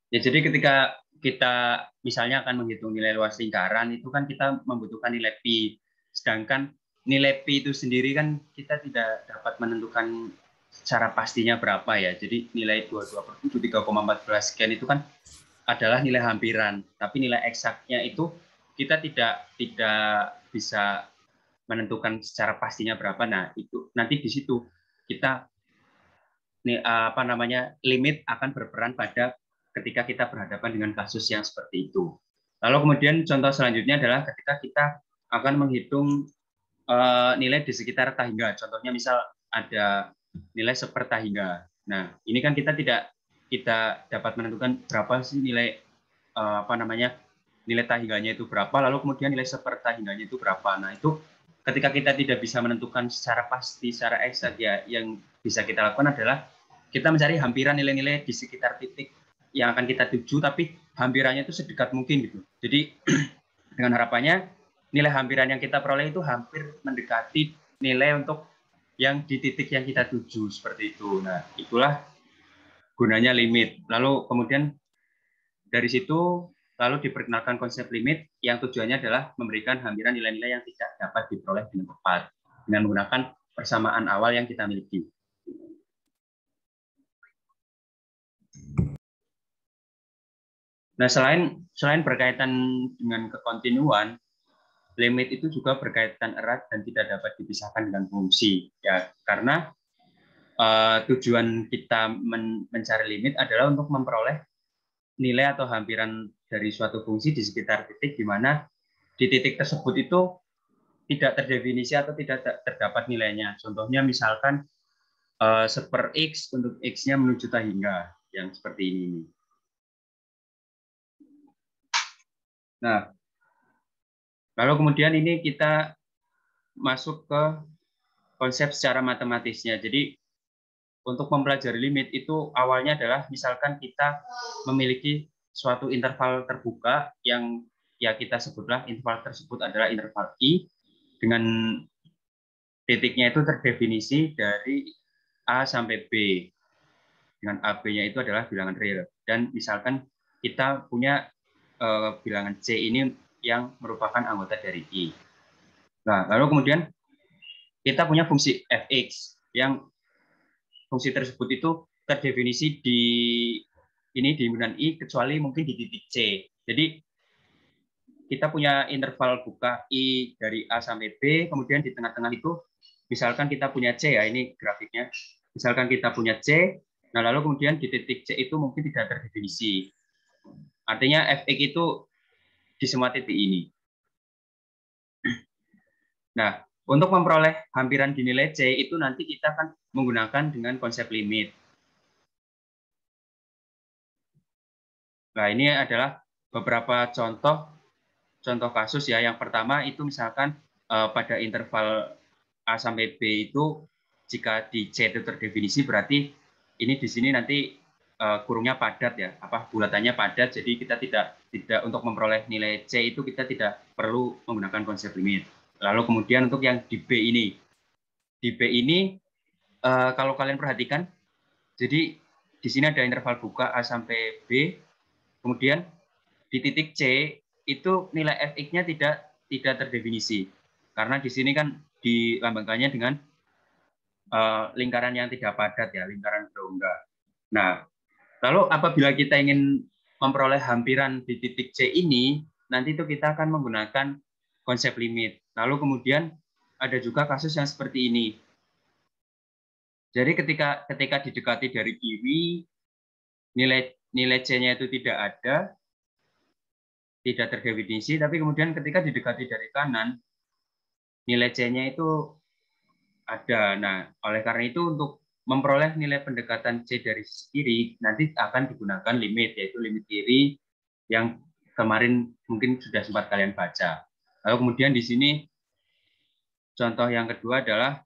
Ya, jadi ketika kita misalnya akan menghitung nilai luas lingkaran, itu kan kita membutuhkan nilai pi. Sedangkan nilai pi itu sendiri kan kita tidak dapat menentukan secara pastinya berapa ya. Jadi nilai 22 per 7, 3,14 sekian itu kan adalah nilai hampiran. Tapi nilai eksaknya itu kita tidak bisa menentukan secara pastinya berapa. Nah, itu nanti di situ kita limit akan berperan pada ketika kita berhadapan dengan kasus yang seperti itu. Lalu kemudian contoh selanjutnya adalah ketika kita akan menghitung nilai di sekitar tahingga. Contohnya misal ada nilai sepertahingga. Nah, ini kan kita dapat menentukan berapa sih nilai nilai tahingganya itu berapa, lalu kemudian nilai sepertahingganya itu berapa. Nah, itu ketika kita tidak bisa menentukan secara pasti, secara eksak, ya yang bisa kita lakukan adalah kita mencari hampiran nilai-nilai di sekitar titik yang akan kita tuju, tapi hampirannya itu sedekat mungkin gitu. Jadi dengan harapannya nilai hampiran yang kita peroleh itu hampir mendekati nilai untuk yang di titik yang kita tuju seperti itu. Nah, itulah gunanya limit. Lalu kemudian dari situ lalu diperkenalkan konsep limit yang tujuannya adalah memberikan hampiran nilai-nilai yang tidak dapat diperoleh dengan tepat dengan menggunakan persamaan awal yang kita miliki. Nah, selain berkaitan dengan kekontinuan, limit itu juga berkaitan erat dan tidak dapat dipisahkan dengan fungsi. Ya, karena tujuan kita mencari limit adalah untuk memperoleh nilai atau hampiran dari suatu fungsi di sekitar titik di mana di titik tersebut itu tidak terdefinisi atau tidak terdapat nilainya. Contohnya misalkan seper X untuk X-nya menuju tahingga yang seperti ini. Nah, lalu kemudian ini kita masuk ke konsep secara matematisnya. Jadi untuk mempelajari limit itu awalnya adalah misalkan kita memiliki suatu interval terbuka yang ya kita sebutlah interval tersebut adalah interval I dengan titiknya itu terdefinisi dari A sampai B. Dengan AB-nya itu adalah bilangan real. Dan misalkan kita punya bilangan C ini yang merupakan anggota dari I. Nah, lalu kemudian kita punya fungsi fx yang fungsi tersebut itu terdefinisi di bilangan I kecuali mungkin di titik C. Jadi kita punya interval buka I dari A sampai B, kemudian di tengah-tengah itu misalkan kita punya C ya, ini grafiknya. Misalkan kita punya C, nah lalu kemudian di titik C itu mungkin tidak terdefinisi. Artinya fx itu di semua titik ini. Nah, untuk memperoleh hampiran di nilai C itu nanti kita akan menggunakan dengan konsep limit. Nah, ini adalah beberapa contoh kasus ya. Yang pertama itu misalkan pada interval A sampai B itu jika di C itu terdefinisi berarti ini di sini nanti kurungnya padat ya, bulatannya padat, jadi kita tidak untuk memperoleh nilai C itu kita tidak perlu menggunakan konsep limit. Lalu kemudian untuk yang di B ini kalau kalian perhatikan, jadi di sini ada interval buka A sampai B, kemudian di titik C itu nilai fx-nya tidak terdefinisi karena di sini kan dilambangkannya dengan lingkaran yang tidak padat ya, lingkaran berongga. Nah, lalu apabila kita ingin memperoleh hampiran di titik C ini, nanti itu kita akan menggunakan konsep limit. Lalu kemudian ada juga kasus yang seperti ini. Jadi ketika didekati dari kiri, nilai C-nya itu tidak ada, tidak terdefinisi, tapi kemudian ketika didekati dari kanan, nilai C-nya itu ada. Nah, oleh karena itu untuk memperoleh nilai pendekatan C dari sisi kiri, nanti akan digunakan limit, yaitu limit kiri yang kemarin mungkin sudah sempat kalian baca. Lalu kemudian di sini contoh yang kedua adalah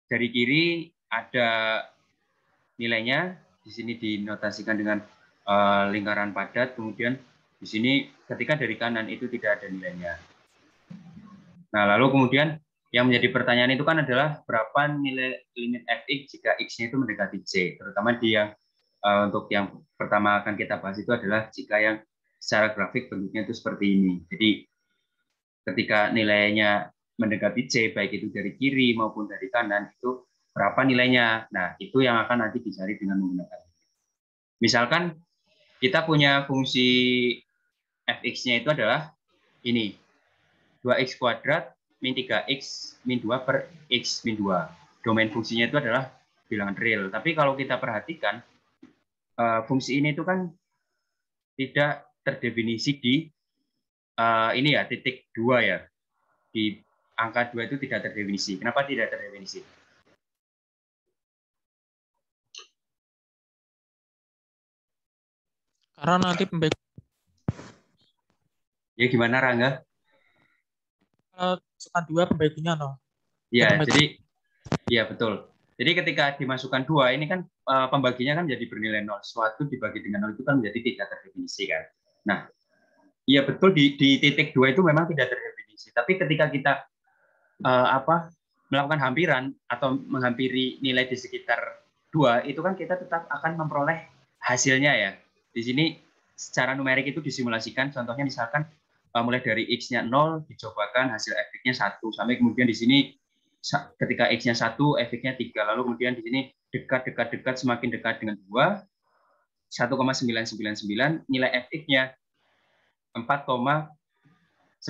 dari kiri ada nilainya, di sini dinotasikan dengan lingkaran padat, kemudian di sini ketika dari kanan itu tidak ada nilainya. Nah, lalu kemudian yang menjadi pertanyaan itu kan adalah berapa nilai limit fx jika x-nya itu mendekati c, terutama di yang untuk yang pertama akan kita bahas itu adalah jika yang secara grafik bentuknya itu seperti ini. Jadi ketika nilainya mendekati C, baik itu dari kiri maupun dari kanan, itu berapa nilainya. Nah, itu yang akan nanti dicari dengan menggunakan. Misalkan kita punya fungsi fx-nya itu adalah ini, 2x kuadrat min 3x min 2 per x min 2. Domain fungsinya itu adalah bilangan real. Tapi kalau kita perhatikan, fungsi ini itu kan tidak terdefinisi di ini ya, titik 2 ya. Di angka 2 itu tidak terdefinisi. Kenapa tidak terdefinisi? Karena nanti Ya gimana Rangga? masukkan 2 pembaginya no. Ya, jadi ya betul. Jadi ketika dimasukkan 2 ini kan pembaginya kan menjadi bernilai 0. Suatu dibagi dengan 0 itu kan menjadi tidak terdefinisi kan. Nah, iya betul di titik 2 itu memang tidak terdefinisi. Tapi ketika kita melakukan hampiran atau menghampiri nilai di sekitar 2, itu kan kita tetap akan memperoleh hasilnya ya. Di sini secara numerik itu disimulasikan, contohnya misalkan mulai dari x-nya 0 dicobakan hasil fx-nya 1 sampai kemudian di sini ketika x-nya 1 fx-nya 3, lalu kemudian di sini dekat semakin dekat dengan 2 1,999 nilai fx-nya 4,9998.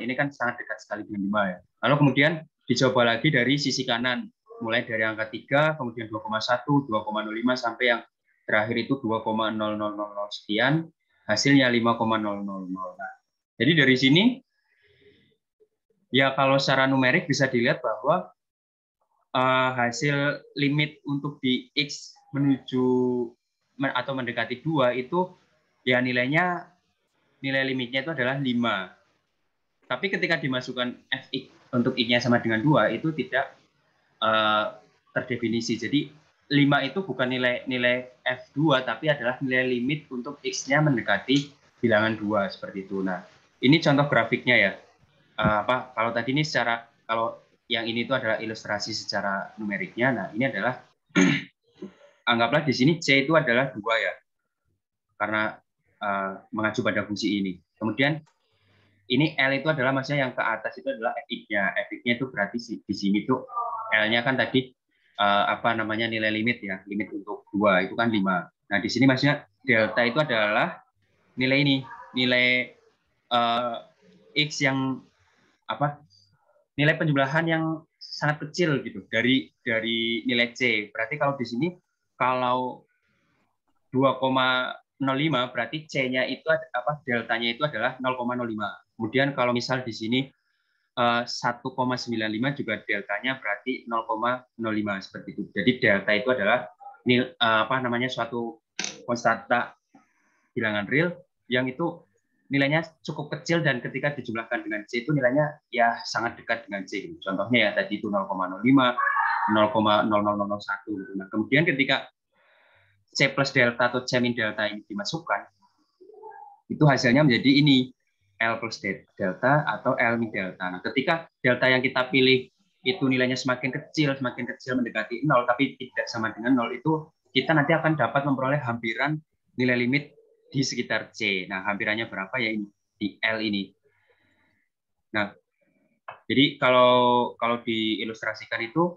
Ini kan sangat dekat sekali dengan 5 ya. Lalu kemudian dicoba lagi dari sisi kanan, mulai dari angka 3, kemudian 2,1, 2,05 sampai yang terakhir itu 2,0000 sekian, hasilnya 5,000. Nah, jadi dari sini ya kalau secara numerik bisa dilihat bahwa hasil limit untuk di X menuju atau mendekati 2 itu ya nilai limitnya itu adalah 5. Tapi ketika dimasukkan fx untuk x-nya sama dengan 2 itu tidak terdefinisi. Jadi 5 itu bukan nilai f2 tapi adalah nilai limit untuk x-nya mendekati bilangan 2 seperti itu. Nah, ini contoh grafiknya ya. Kalau tadi ini kalau yang ini itu adalah ilustrasi secara numeriknya. Nah, ini adalah anggaplah di sini C itu adalah 2 ya. Karena mengacu pada fungsi ini. Kemudian ini L itu adalah maksudnya yang ke atas itu adalah fx-nya. Fx-nya itu berarti di sini tuh L-nya kan tadi nilai limit ya, limit untuk 2 itu kan 5. Nah, di sini maksudnya delta itu adalah nilai ini, nilai x yang nilai penjumlahan yang sangat kecil gitu dari nilai C. Berarti kalau di sini kalau 2,05 berarti C-nya itu deltanya itu adalah 0,05. Kemudian kalau misal di sini 1,95 juga deltanya berarti 0,05 seperti itu. Jadi delta itu adalah suatu konstanta bilangan real yang itu nilainya cukup kecil dan ketika dijumlahkan dengan C itu nilainya ya sangat dekat dengan C. Contohnya ya tadi itu 0,05, 0,00001. Nah, kemudian ketika C plus delta atau C min delta ini dimasukkan, itu hasilnya menjadi ini, L plus delta atau L min delta. Nah, ketika delta yang kita pilih itu nilainya semakin kecil mendekati 0, tapi tidak sama dengan 0, itu kita nanti akan dapat memperoleh hampiran nilai limit di sekitar C. Nah, hampirannya berapa ya ini, di L ini. Nah, jadi kalau diilustrasikan itu,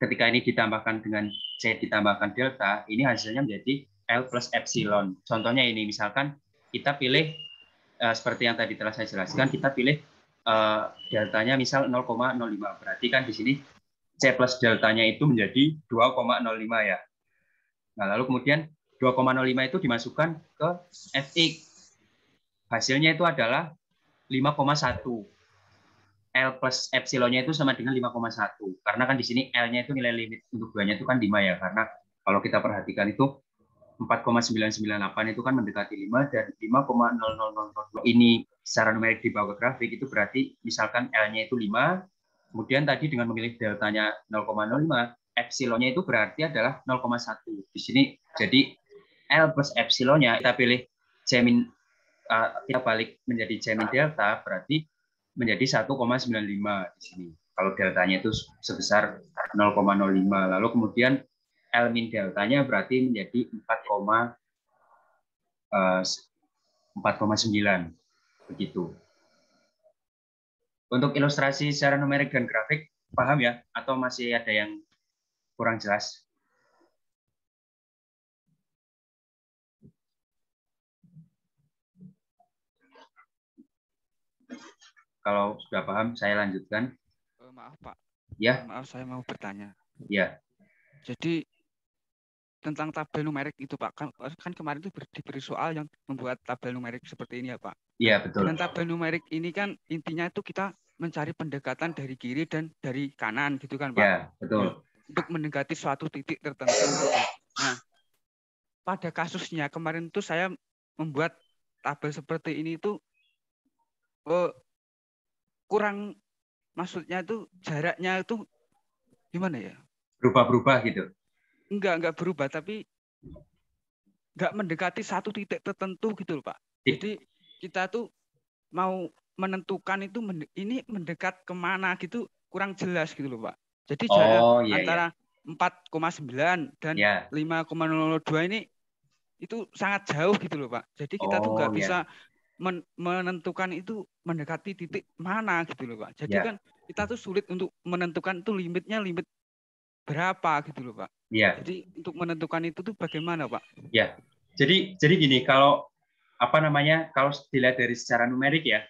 ketika ini ditambahkan dengan C ditambahkan delta, ini hasilnya menjadi L plus epsilon. Contohnya ini, misalkan kita pilih seperti yang tadi telah saya jelaskan, kita pilih deltanya misal 0,05. Berarti kan di sini C plus deltanya itu menjadi 2,05 ya. Nah, lalu kemudian 2,05 itu dimasukkan ke fx. Hasilnya itu adalah 5,1. L plus epsilonnya itu sama dengan 5,1. Karena kan di sini L-nya itu nilai limit untuk 2-nya itu kan 5 ya. Karena kalau kita perhatikan itu 4,998 itu kan mendekati 5 dan 5,00002 ini secara numerik di bawah grafik itu berarti misalkan L-nya itu 5, kemudian tadi dengan memilih deltanya 0,05, epsilonnya itu berarti adalah 0,1. Di sini jadi L plus epsilonnya kita pilih C min, kita balik menjadi C min delta berarti menjadi 1,95 di sini. Kalau deltanya itu sebesar 0,05. Lalu kemudian L min deltanya berarti menjadi 4,9 begitu. Untuk ilustrasi secara numerik dan grafik paham ya atau masih ada yang kurang jelas? Kalau sudah paham saya lanjutkan. Maaf Pak. Ya. Maaf saya mau bertanya. Ya. Jadi tentang tabel numerik itu Pak, kan kemarin itu diberi soal yang membuat tabel numerik seperti ini ya Pak. Iya, betul. Dengan tabel numerik ini kan intinya itu kita mencari pendekatan dari kiri dan dari kanan gitu kan Pak. Ya, betul. Nah, untuk mendekati suatu titik tertentu gitu. Nah, pada kasusnya kemarin itu saya membuat tabel seperti ini itu kurang, maksudnya itu jaraknya itu gimana ya? Berubah-berubah gitu. Enggak berubah, tapi enggak mendekati satu titik tertentu gitu loh Pak. Jadi kita tuh mau menentukan itu ini mendekat kemana gitu kurang jelas gitu loh Pak. Jadi jarak antara 4,9 dan 5,002 ini itu sangat jauh gitu loh Pak. Jadi kita tuh nggak bisa menentukan itu mendekati titik mana gitu loh Pak. Jadi kan kita tuh sulit untuk menentukan tuh limitnya limit berapa gitu loh Pak. Jadi untuk menentukan itu tuh bagaimana Pak? Ya. Jadi gini, kalau kalau dilihat dari secara numerik ya,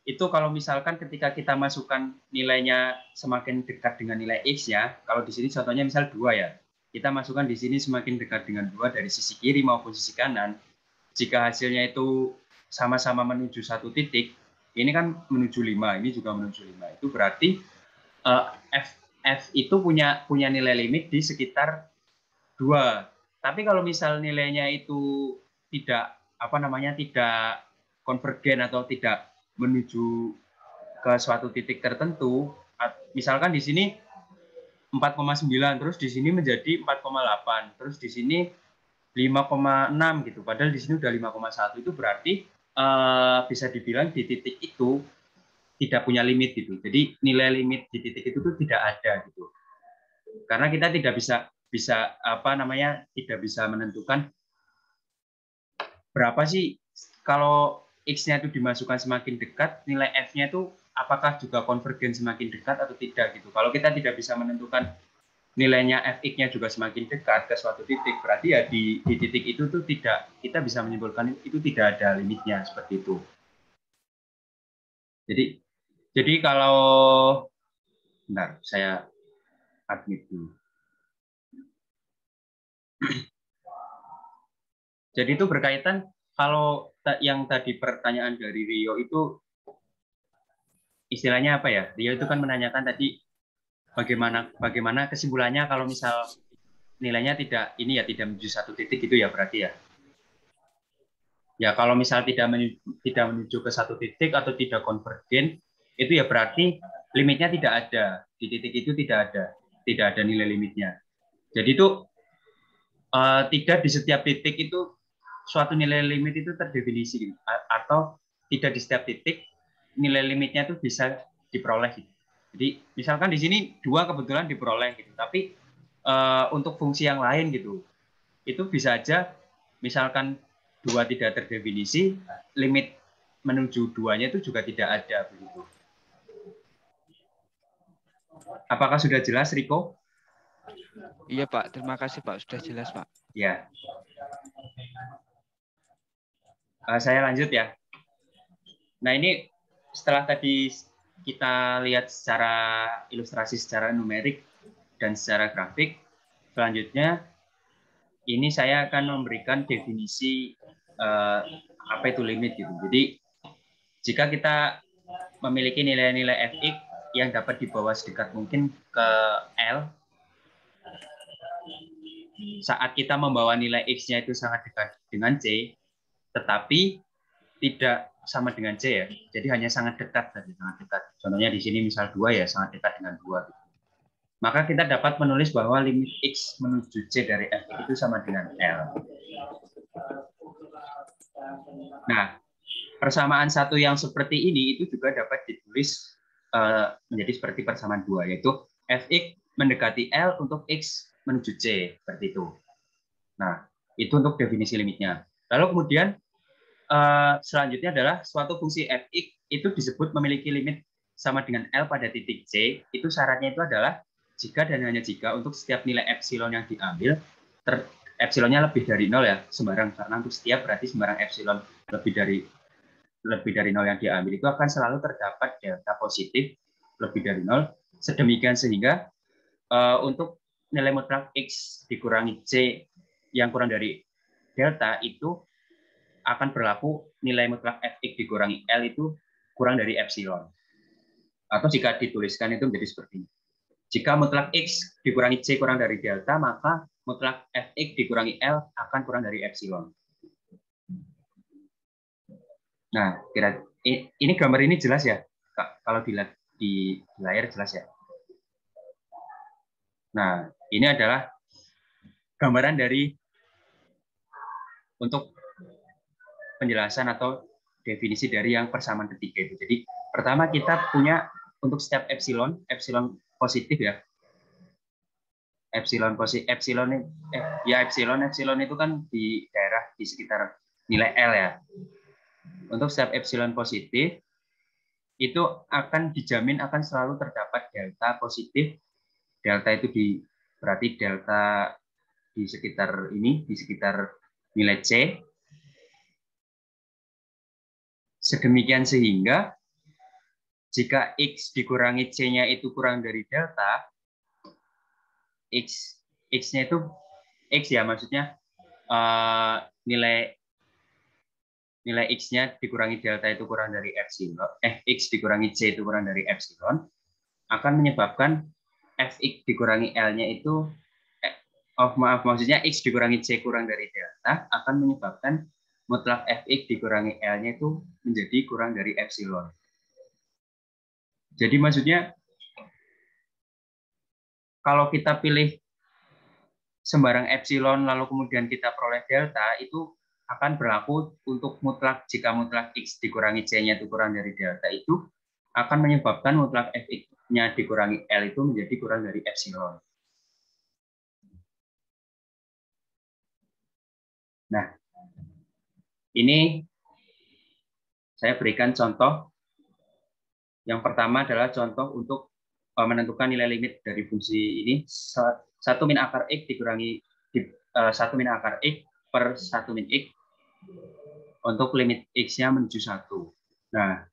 itu kalau misalkan ketika kita masukkan nilainya semakin dekat dengan nilai X ya, kalau di sini contohnya misal 2 ya, kita masukkan di sini semakin dekat dengan 2 dari sisi kiri maupun sisi kanan, jika hasilnya itu sama-sama menuju satu titik, ini kan menuju 5, ini juga menuju 5, itu berarti F itu punya nilai limit di sekitar 2. Tapi kalau misal nilainya itu tidak tidak konvergen atau tidak menuju ke suatu titik tertentu, misalkan di sini 4,9, terus di sini menjadi 4,8, terus di sini 5,6 gitu. Padahal di sini udah 5,1, itu berarti bisa dibilang di titik itu tidak punya limit gitu. Jadi nilai limit di titik itu tuh tidak ada gitu. Karena kita tidak bisa tidak bisa menentukan berapa sih kalau X-nya itu dimasukkan semakin dekat, nilai F-nya itu apakah juga konvergen semakin dekat atau tidak gitu. Kalau kita tidak bisa menentukan nilainya Fx-nya juga semakin dekat ke suatu titik, berarti ya di titik itu tuh tidak, kita bisa menyimpulkan itu tidak ada limitnya seperti itu. Jadi kalau bentar, saya admit dulu. Jadi itu berkaitan, kalau yang tadi pertanyaan dari Rio itu istilahnya apa ya? Rio itu kan menanyakan tadi bagaimana kesimpulannya kalau misal nilainya tidak menuju satu titik itu ya berarti ya. Ya kalau misal tidak menuju ke satu titik atau tidak konvergen, itu ya berarti limitnya tidak ada. Di titik itu tidak ada nilai limitnya. Jadi itu tidak di setiap titik itu suatu nilai limit itu terdefinisi, atau tidak di setiap titik nilai limitnya itu bisa diperoleh. Jadi misalkan di sini 2 kebetulan diperoleh gitu, tapi untuk fungsi yang lain gitu, itu bisa aja misalkan 2 tidak terdefinisi, limit menuju 2-nya itu juga tidak ada begitu. Apakah sudah jelas, Riko? Iya Pak, terima kasih Pak, sudah jelas Pak. Ya. Saya lanjut ya. Nah ini setelah tadi kita lihat secara ilustrasi secara numerik dan secara grafik, selanjutnya ini saya akan memberikan definisi apa itu limit gitu. Jadi jika kita memiliki nilai-nilai Fx yang dapat dibawa sedekat mungkin ke L, saat kita membawa nilai X-nya itu sangat dekat dengan C, tetapi tidak sama dengan C ya. Jadi hanya sangat dekat tadi, sangat dekat. Contohnya di sini misal 2 ya, sangat dekat dengan 2. Maka kita dapat menulis bahwa limit X menuju C dari Fx itu sama dengan L. Nah, persamaan satu yang seperti ini itu juga dapat ditulis menjadi seperti persamaan 2, yaitu Fx mendekati L untuk X menuju C, seperti itu. Nah, itu untuk definisi limitnya. Lalu kemudian selanjutnya adalah suatu fungsi fx itu disebut memiliki limit sama dengan L pada titik C. Itu syaratnya itu adalah jika dan hanya jika untuk setiap nilai epsilon yang diambil, epsilonnya lebih dari 0 ya, sembarang. Karena untuk setiap berarti sembarang epsilon lebih dari 0 yang diambil itu akan selalu terdapat delta positif lebih dari 0. Sedemikian sehingga untuk nilai mutlak X dikurangi C yang kurang dari delta itu akan berlaku nilai mutlak Fx dikurangi L itu kurang dari epsilon. Atau jika dituliskan itu menjadi seperti ini. Jika mutlak X dikurangi C kurang dari delta, maka mutlak Fx dikurangi L akan kurang dari epsilon. Nah, ini gambar ini jelas ya? Kalau dilihat di layar jelas ya? Nah, ini adalah gambaran dari untuk penjelasan atau definisi dari yang persamaan ketiga itu. Jadi pertama kita punya untuk setiap epsilon positif ya. Epsilon itu kan di daerah di sekitar nilai L ya. Untuk setiap epsilon positif itu akan dijamin akan selalu terdapat delta positif. Delta itu berarti delta di sekitar nilai C. Sedemikian sehingga jika X dikurangi C-nya itu kurang dari delta, X-nya itu X ya maksudnya nilai X-nya dikurangi delta itu kurang dari epsilon, X dikurangi C itu kurang dari epsilon, akan menyebabkan Fx dikurangi L-nya itu, maksudnya X dikurangi C kurang dari delta, akan menyebabkan mutlak Fx dikurangi L-nya itu menjadi kurang dari epsilon. Jadi maksudnya, kalau kita pilih sembarang epsilon lalu kemudian kita peroleh delta, itu akan berlaku untuk mutlak jika mutlak X dikurangi C-nya itu kurang dari delta itu akan menyebabkan mutlak Fx-nya dikurangi L itu menjadi kurang dari epsilon. Nah, ini saya berikan contoh. Yang pertama adalah contoh untuk menentukan nilai limit dari fungsi ini 1 min akar X dikurangi 1 min akar X per 1 min X untuk limit X-nya menuju 1. Nah,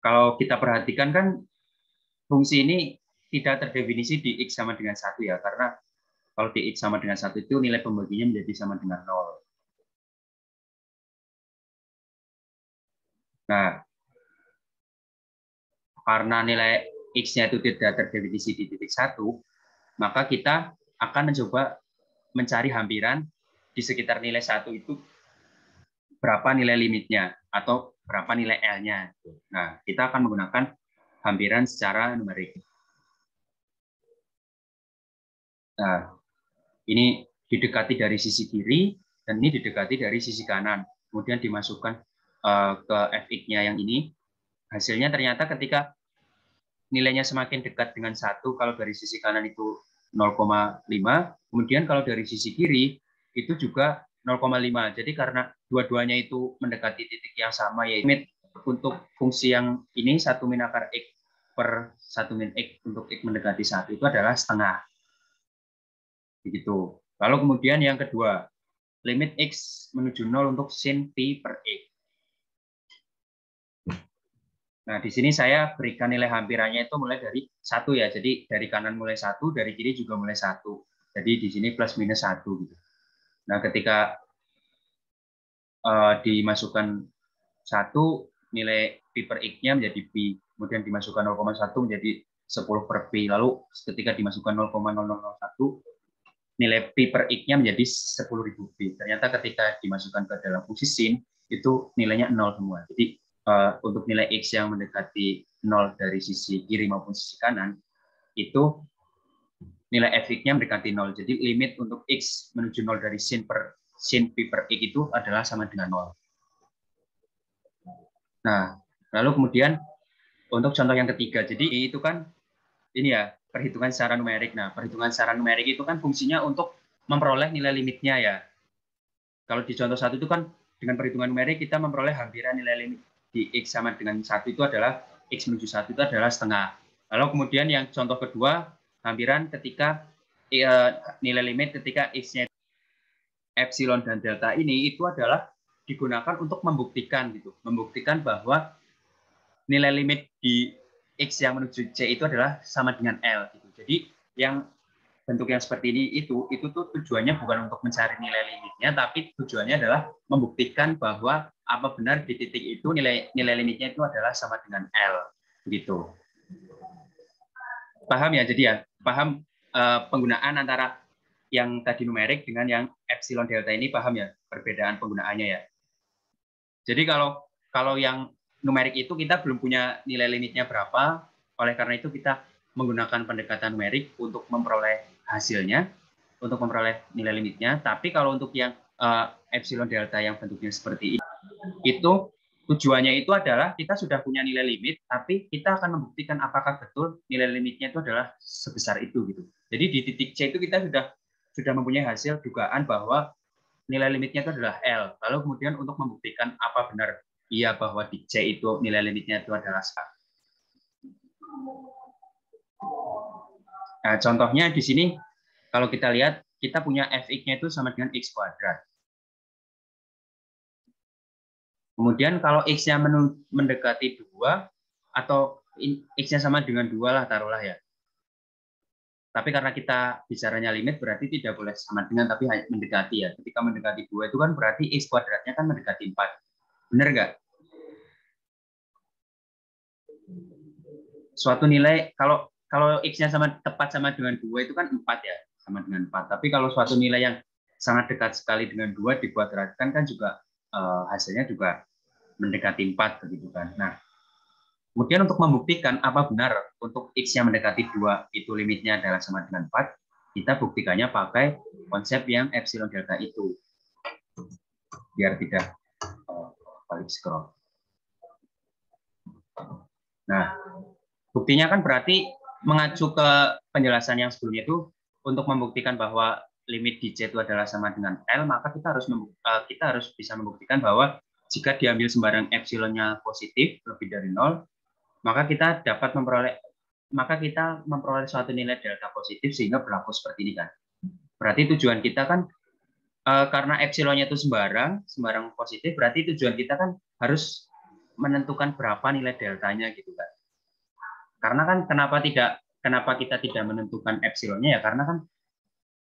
kalau kita perhatikan kan fungsi ini tidak terdefinisi di X sama dengan 1 ya, karena kalau di X sama dengan 1 itu nilai pembaginya menjadi sama dengan 0. Nah, karena nilai X-nya itu tidak terdefinisi di titik 1, maka kita akan mencoba mencari hampiran di sekitar nilai 1 itu berapa nilai limitnya atau berapa nilai L-nya. Nah, kita akan menggunakan hampiran secara numerik. Nah, ini didekati dari sisi kiri dan ini didekati dari sisi kanan. Kemudian dimasukkan ke Fx-nya yang ini. Hasilnya ternyata ketika nilainya semakin dekat dengan 1, kalau dari sisi kanan itu 0,5, kemudian kalau dari sisi kiri itu juga 0,5. Jadi karena dua-duanya itu mendekati titik yang sama, yaitu limit untuk fungsi yang ini 1 min akar X per 1 min X untuk X mendekati 1 itu adalah setengah. Begitu. Lalu kemudian yang kedua, limit X menuju 0 untuk sin pi per X. Nah, di sini saya berikan nilai hampirannya itu mulai dari 1 ya. Jadi dari kanan mulai 1, dari kiri juga mulai 1. Jadi di sini plus minus 1 gitu. Nah, ketika dimasukkan 1, nilai pi per X-nya menjadi pi. Kemudian dimasukkan 0,1 menjadi 10 per pi. Lalu ketika dimasukkan 0,0001, nilai pi per X-nya menjadi 10.000 pi. Ternyata ketika dimasukkan ke dalam fungsi sin, itu nilainya 0 semua. Jadi untuk nilai X yang mendekati 0 dari sisi kiri maupun sisi kanan, itu nilai Fx-nya mendekati 0. Jadi limit untuk X menuju 0 dari sin pi per X itu adalah sama dengan 0. Nah, lalu kemudian untuk contoh yang ketiga, jadi itu kan ini ya, perhitungan secara numerik. Nah, perhitungan secara numerik itu kan fungsinya untuk memperoleh nilai limitnya ya. Kalau di contoh 1 itu kan dengan perhitungan numerik kita memperoleh hampiran nilai limit di X sama dengan 1 itu adalah X menuju 1 itu adalah setengah. Lalu kemudian yang contoh kedua, hampiran ketika nilai limit ketika X-nya epsilon dan delta ini itu adalah digunakan untuk membuktikan gitu. Membuktikan bahwa nilai limit di X yang menuju C itu adalah sama dengan L gitu. Jadi yang bentuk yang seperti ini itu tuh tujuannya bukan untuk mencari nilai limitnya, tapi tujuannya adalah membuktikan bahwa apa benar di titik itu nilai limitnya itu adalah sama dengan L gitu. Paham ya? Jadi ya paham penggunaan antara yang tadi numerik dengan yang epsilon delta ini, paham ya perbedaan penggunaannya ya. Jadi kalau yang numerik itu kita belum punya nilai limitnya berapa, oleh karena itu kita menggunakan pendekatan numerik untuk memperoleh hasilnya, untuk memperoleh nilai limitnya. Tapi kalau untuk yang epsilon delta yang bentuknya seperti ini, itu tujuannya itu adalah kita sudah punya nilai limit, tapi kita akan membuktikan apakah betul nilai limitnya itu adalah sebesar itu gitu. Jadi di titik C itu kita sudah mempunyai hasil dugaan bahwa nilai limitnya itu adalah L. Lalu kemudian untuk membuktikan apa benar iya bahwa di C itu nilai limitnya itu adalah 1. Nah, contohnya di sini kalau kita lihat kita punya fx-nya itu sama dengan x kuadrat. Kemudian kalau x-nya mendekati 2 atau x-nya sama dengan 2 lah taruhlah ya. Tapi karena kita bicaranya limit berarti tidak boleh sama dengan tapi hanya mendekati ya. Ketika mendekati 2 itu kan berarti x kuadratnya kan mendekati 4. Benar nggak? Suatu nilai kalau x-nya tepat sama dengan 2 itu kan 4 ya, sama dengan 4. Tapi kalau suatu nilai yang sangat dekat sekali dengan 2 dikuadratkan kan juga hasilnya juga mendekati 4 begitu kan. Nah, kemudian untuk membuktikan apa benar untuk x yang mendekati 2 itu limitnya adalah sama dengan 4, kita buktikannya pakai konsep yang epsilon delta itu. Biar tidak balik scroll. Nah, buktinya kan berarti mengacu ke penjelasan yang sebelumnya itu untuk membuktikan bahwa limit di C itu adalah sama dengan L, maka kita harus bisa membuktikan bahwa jika diambil sembarang epsilonnya positif lebih dari 0, maka kita memperoleh suatu nilai delta positif sehingga berlaku seperti ini kan. Berarti tujuan kita kan karena epsilonnya itu sembarang positif, berarti tujuan kita kan harus menentukan berapa nilai deltanya gitu kan. Karena kan kenapa kita tidak menentukan epsilonnya ya karena kan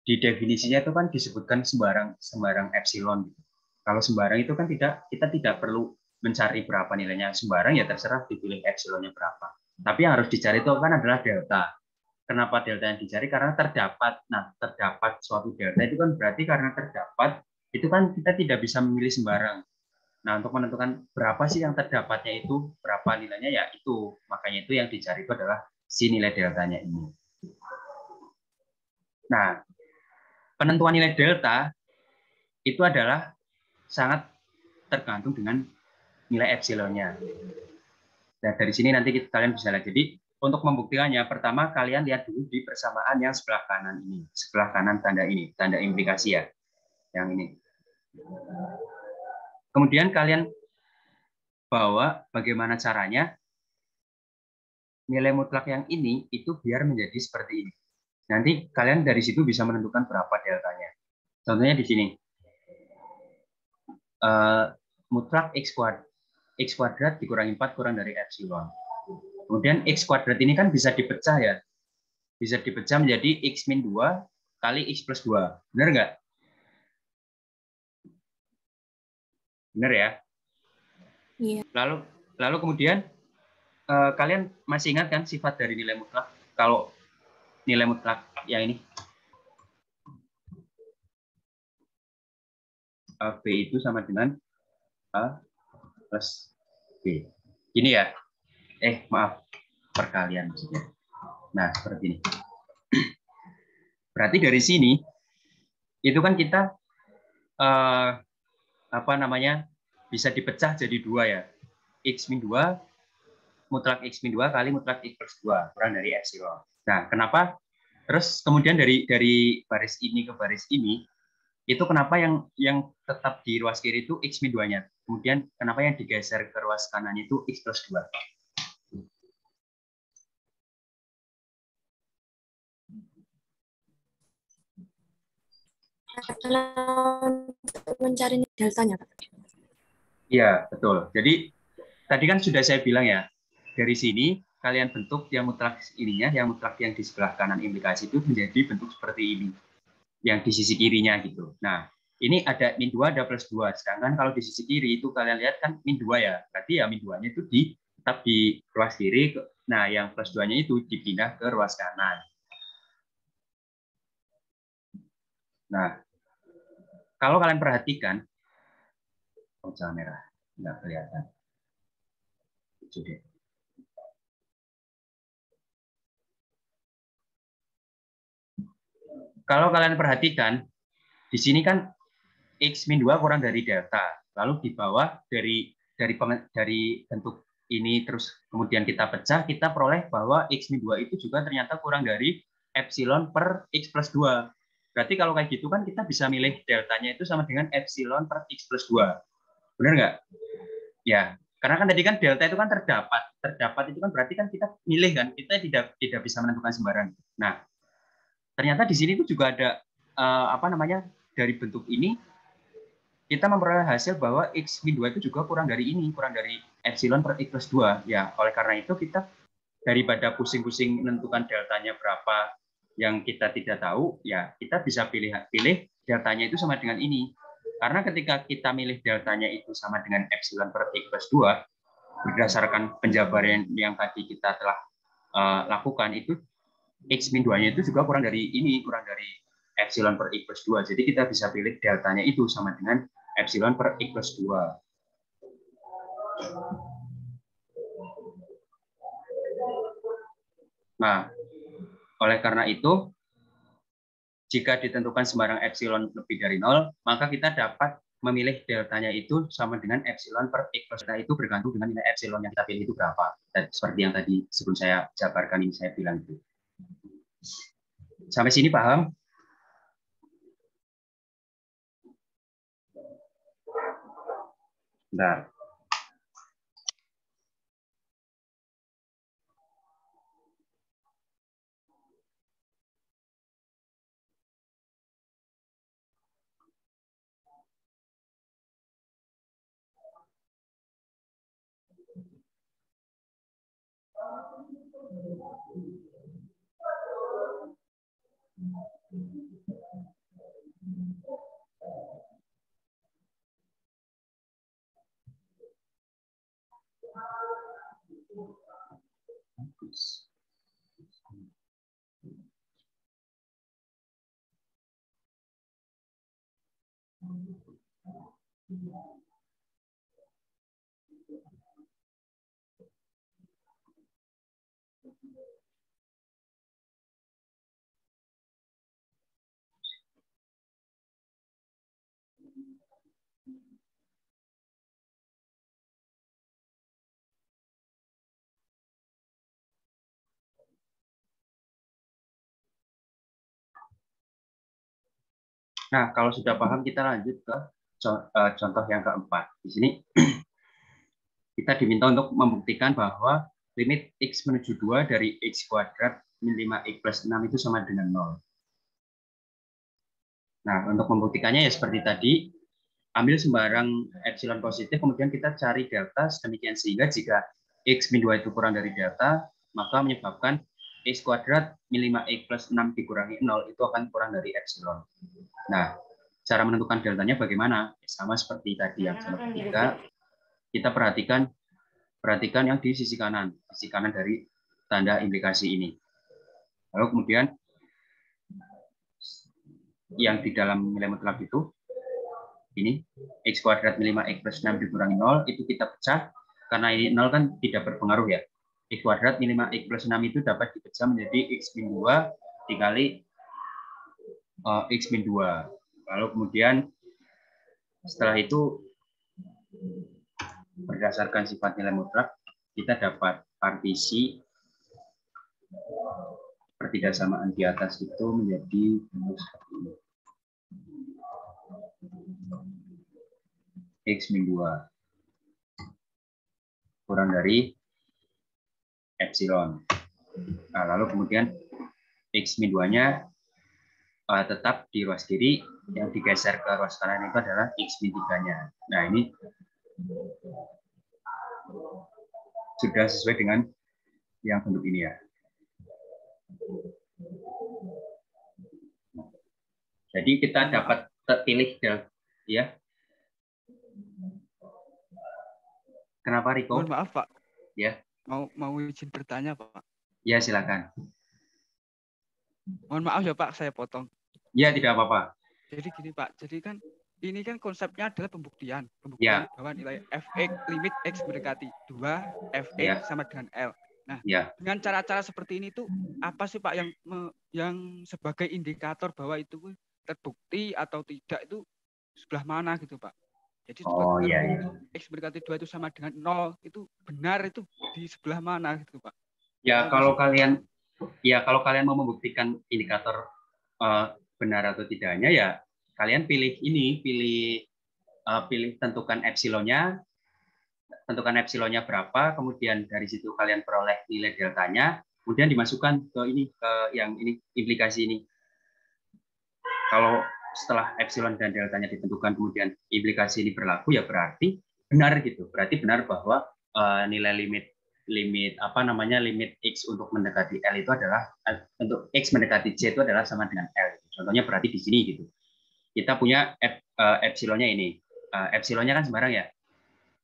di definisinya itu kan disebutkan sembarang epsilon. Kalau sembarang itu kan kita tidak perlu mencari berapa nilainya. Sembarang ya terserah dipilih epsilonnya berapa. Tapi yang harus dicari itu kan adalah delta. Kenapa delta yang dicari? Karena terdapat. Nah, terdapat suatu delta itu kan berarti karena terdapat itu kan kita tidak bisa memilih sembarang. Nah, untuk menentukan berapa sih yang terdapatnya itu, berapa nilainya ya itu. Makanya itu yang dicari itu adalah si nilai deltanya ini. Nah, penentuan nilai delta itu adalah sangat tergantung dengan nilai epsilonnya. Dan dari sini nanti kalian bisa lihat. Jadi untuk membuktikannya, pertama kalian lihat dulu di persamaan yang sebelah kanan ini, sebelah kanan tanda ini, tanda implikasi ya, yang ini. Kemudian kalian bawa bagaimana caranya nilai mutlak yang ini itu biar menjadi seperti ini. Nanti kalian dari situ bisa menentukan berapa deltanya. Contohnya di sini. Mutlak x kuadrat dikurangi 4 kurang dari epsilon. Kemudian x kuadrat ini kan bisa dipecah ya. Bisa dipecah menjadi x min 2 kali x plus 2. Benar nggak? Benar ya? Iya. Lalu kemudian kalian masih ingat kan sifat dari nilai mutlak? Kalau nilai mutlak yang ini B itu sama dengan A plus B. Ini ya. Maaf. Perkalian maksudnya. Nah, seperti ini. Berarti dari sini itu kan kita bisa dipecah jadi 2 ya. X min 2 mutlak X min 2 kali mutlak X plus 2 kurang dari epsilon. Nah, kenapa? Terus kemudian dari baris ini ke baris ini, itu kenapa yang tetap di ruas kiri itu X min 2-nya. Kemudian kenapa yang digeser ke ruas kanannya itu X plus 2. Untuk mencari deltanya, Pak. Iya, betul. Jadi tadi kan sudah saya bilang ya, dari sini kalian bentuk yang mutlak ininya, yang mutlak yang di sebelah kanan implikasi itu menjadi bentuk seperti ini, yang di sisi kirinya gitu. Nah, ini ada min 2, ada plus 2. Sedangkan kalau di sisi kiri itu kalian lihat kan min 2 ya, berarti ya min 2-nya itu tetap di ruas kiri. Nah, yang plus 2-nya itu dipindah ke ruas kanan. Nah, kalau kalian perhatikan, jangan merah, nggak kelihatan. Itu deh. Kalau kalian perhatikan, di sini kan X min 2 kurang dari delta. Lalu di bawah dari bentuk ini terus kemudian kita pecah, kita peroleh bahwa X min 2 itu juga ternyata kurang dari epsilon per X plus 2. Berarti kalau kayak gitu kan kita bisa milih deltanya itu sama dengan epsilon per X plus 2. Benar nggak? Ya, karena kan tadi kan delta itu kan terdapat. Terdapat itu kan berarti kan kita milih kan, kita tidak bisa menentukan sembarang. Nah, ternyata di sini itu juga ada dari bentuk ini kita memperoleh hasil bahwa X min 2 itu juga kurang dari ini, kurang dari epsilon per X plus 2. Ya, oleh karena itu kita daripada pusing-pusing menentukan deltanya berapa yang kita tidak tahu, ya kita bisa pilih deltanya itu sama dengan ini. Karena ketika kita milih deltanya itu sama dengan epsilon per X plus 2, berdasarkan penjabaran yang tadi kita telah lakukan itu, X min 2-nya itu juga kurang dari ini, kurang dari epsilon per X plus 2. Jadi kita bisa pilih deltanya itu sama dengan epsilon per X plus 2. Nah, oleh karena itu, jika ditentukan sembarang epsilon lebih dari 0, maka kita dapat memilih deltanya itu sama dengan epsilon per X plus 2. Itu bergantung dengan nilai epsilon yang kita pilih itu berapa. Dan seperti yang tadi sebelum saya jabarkan ini, saya bilang itu. Sampai sini paham? Bentar. Nah, kalau sudah paham, kita lanjut ke contoh yang keempat. Di sini kita diminta untuk membuktikan bahwa limit X menuju 2 dari X kuadrat min 5X plus 6 itu sama dengan 0. Nah, untuk membuktikannya ya seperti tadi, ambil sembarang epsilon positif, kemudian kita cari delta, sedemikian sehingga jika X min 2 itu kurang dari delta, maka menyebabkan X kuadrat min 5X plus 6 dikurangi 0 itu akan kurang dari epsilon. Nah, cara menentukan deltanya bagaimana? Sama seperti tadi yang nomor 3, kita perhatikan yang di sisi kanan dari tanda implikasi ini. Lalu kemudian yang di dalam nilai mutlak itu, ini X kuadrat min 5X plus 6 dikurangi 0, itu kita pecah, karena ini 0 kan tidak berpengaruh ya. X kuadrat min 5X plus 6 itu dapat dipecah menjadi X min 2 dikali X min 2. Lalu kemudian setelah itu berdasarkan sifat nilai mutlak, kita dapat partisi pertiga samaan di atas itu menjadi X min 2 kurang dari epsilon. Nah, lalu kemudian X min 2-nya tetap di ruas kiri, yang digeser ke ruas kanan itu adalah X min 3-nya. Nah, ini sudah sesuai dengan yang bentuk ini ya. Jadi kita dapat terpilih ya. Kenapa Riko? Mohon maaf Pak. Ya. Mau izin bertanya Pak. Ya silakan. Mohon maaf ya Pak, saya potong. Ya tidak apa-apa. Jadi gini Pak, jadi kan ini kan konsepnya adalah pembuktian ya. bahwa nilai fx limit x mendekati 2 fx ya. sama dengan L. Nah, ya. dengan cara-cara seperti ini tuh apa sih Pak yang sebagai indikator bahwa itu terbukti atau tidak itu sebelah mana gitu Pak? Jadi iya. x mendekati 2 itu sama dengan 0 itu benar itu di sebelah mana gitu Pak? Ya, kalau kalian mau membuktikan indikator benar atau tidaknya ya kalian pilih tentukan epsilonnya berapa, kemudian dari situ kalian peroleh nilai deltanya, kemudian dimasukkan ke yang ini implikasi ini. Kalau setelah epsilon dan deltanya ditentukan kemudian implikasi ini berlaku ya berarti benar gitu. Berarti benar bahwa nilai limit x untuk mendekati L itu adalah untuk x mendekati C itu adalah sama dengan L. Contohnya berarti di sini gitu. Kita punya epsilonnya ini. Epsilonnya kan sembarang ya.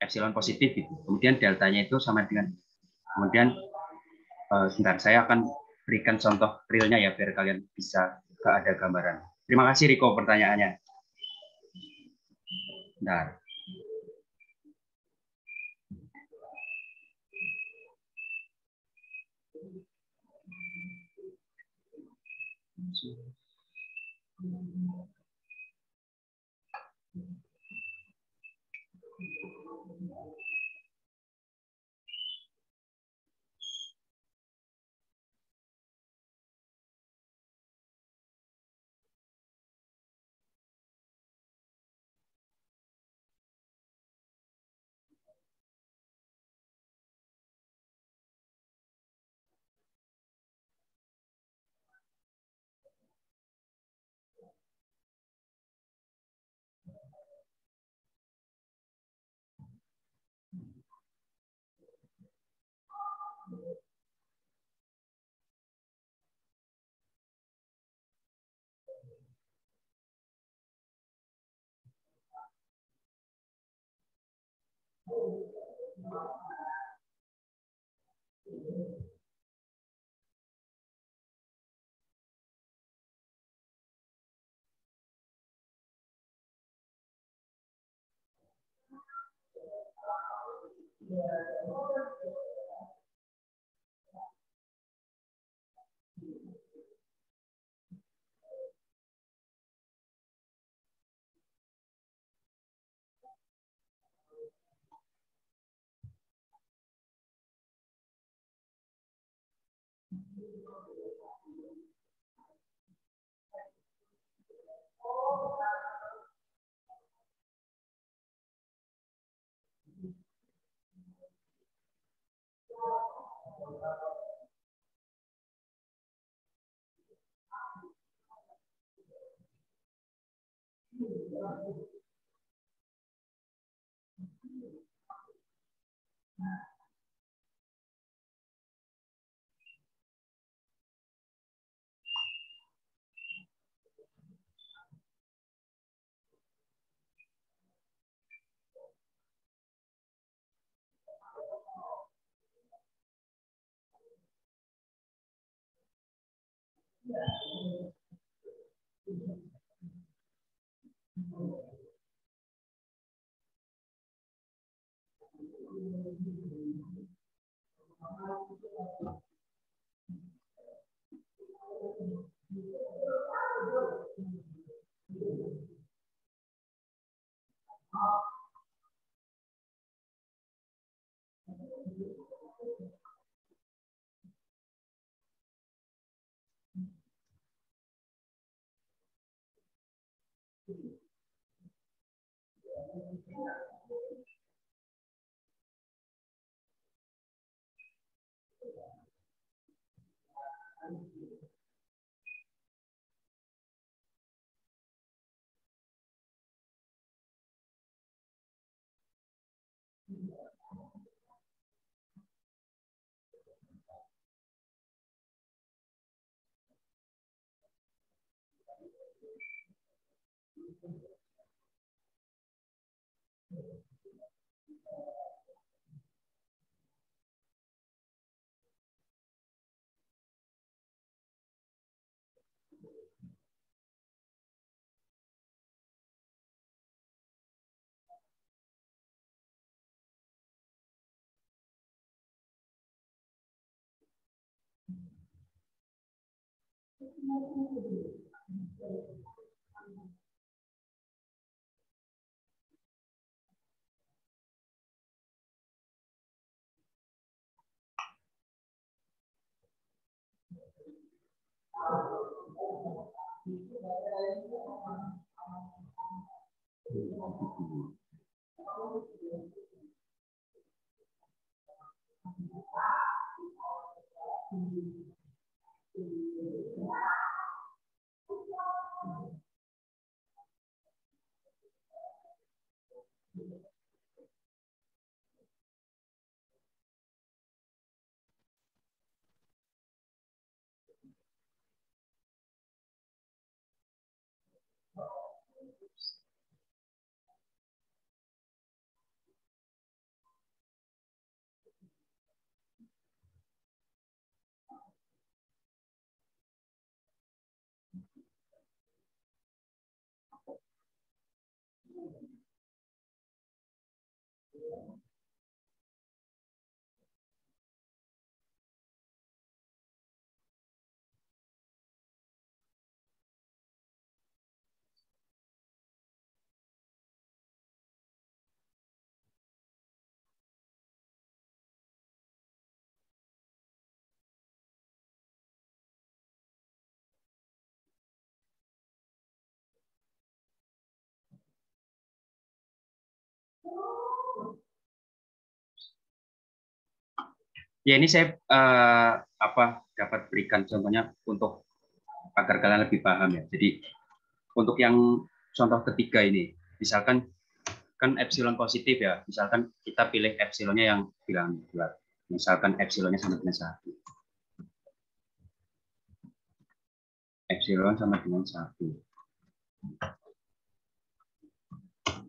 Epsilon positif gitu. Kemudian deltanya itu sama dengan, kemudian sebentar saya akan berikan contoh realnya ya biar kalian bisa ada gambaran. Terima kasih Riko pertanyaannya. Bentar. Ya ini saya dapat berikan contohnya untuk agar kalian lebih paham ya. Jadi untuk yang contoh ketiga ini, misalkan kan epsilon positif ya, misalkan kita pilih epsilonnya yang bilangan bulat, misalkan epsilonnya sama dengan 1. Epsilon sama dengan 1.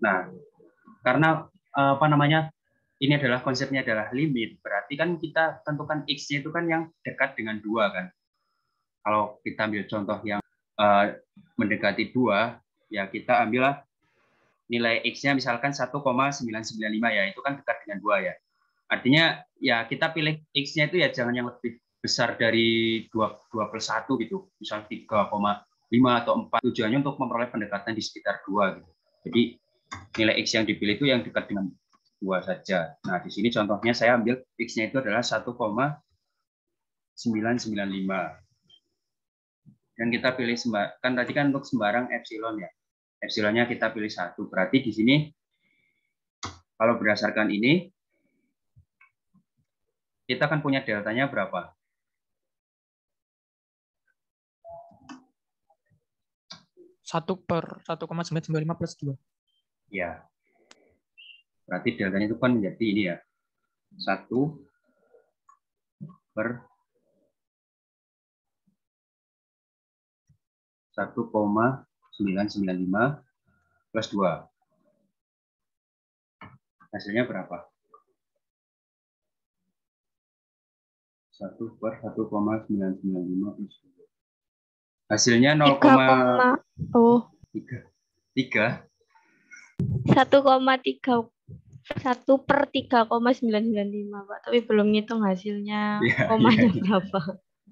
Nah, karena ini adalah konsepnya adalah limit, berarti kan kita tentukan x-nya itu kan yang dekat dengan 2 kan. Kalau kita ambil contoh yang mendekati 2, ya kita ambillah nilai x-nya misalkan 1,995 ya, itu kan dekat dengan 2 ya. Artinya ya kita pilih x-nya itu ya jangan yang lebih besar dari 2+1 gitu, misal 3,5 atau 4, tujuannya untuk memperoleh pendekatan di sekitar 2 gitu. Jadi nilai x yang dipilih itu yang dekat dengan 2 saja. Nah, di sini contohnya saya ambil x-nya itu adalah 1,995. Dan kita pilih kan tadi kan untuk sembarang epsilon ya. Epsilonnya kita pilih 1. Berarti di sini kalau berdasarkan ini kita akan punya deltanya berapa? 1/1,995 plus 2. Ya. Berarti deltanya itu kan menjadi ini ya. 1/1,995 plus 2. Hasilnya berapa? 1/1,995 plus 2. Hasilnya 0,3. 1/3,995 Pak, tapi belum ngitung hasilnya komanya berapa.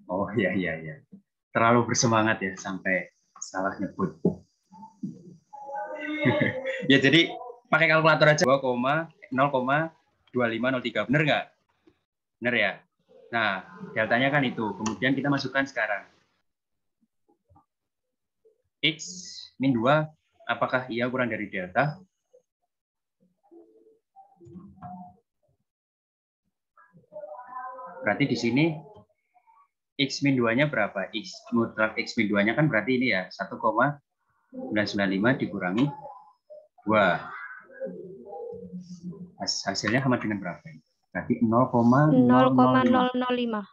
Oh iya. Terlalu bersemangat ya sampai salah nyebut. Ya jadi pakai kalkulator aja 2,0,2503. Bener nggak? Bener ya? Nah, deltanya kan itu. Kemudian kita masukkan sekarang. X min 2, apakah iya kurang dari delta? Berarti di sini X min 2-nya berapa? Mutlak X min 2-nya kan berarti ini ya, 1,995 dikurangi 2. Hasilnya sama dengan berapa? Berarti 0,005.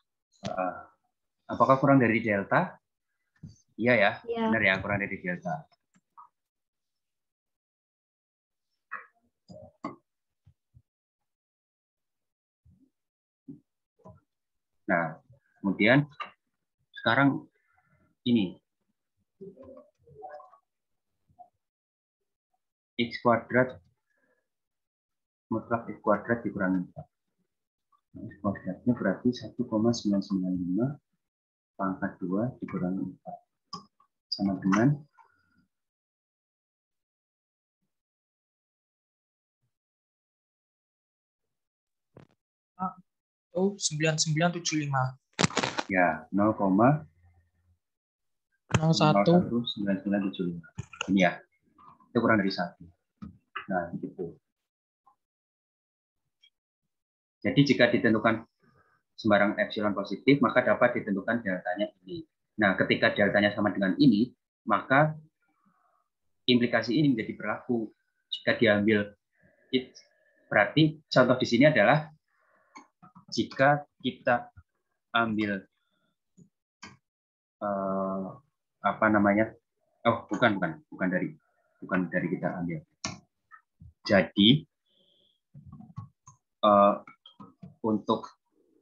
Apakah kurang dari delta? Iya ya, Iya. benar ya, kurang dari delta. Nah, kemudian sekarang ini X kuadrat mutlak X kuadrat dikurangi 4. X kuadratnya berarti 1,995 pangkat 2 dikurangi 4. Sama dengan 9975. ya 0,019975. Ini ya. Itu kurang dari 1. Nah, gitu. Jadi jika ditentukan sembarang epsilon positif, maka dapat ditentukan deltanya ini. Nah, ketika deltanya sama dengan ini, maka implikasi ini menjadi berlaku. Jika diambil, berarti contoh di sini adalah jika kita ambil apa namanya? Oh, bukan dari kita ambil. Jadi untuk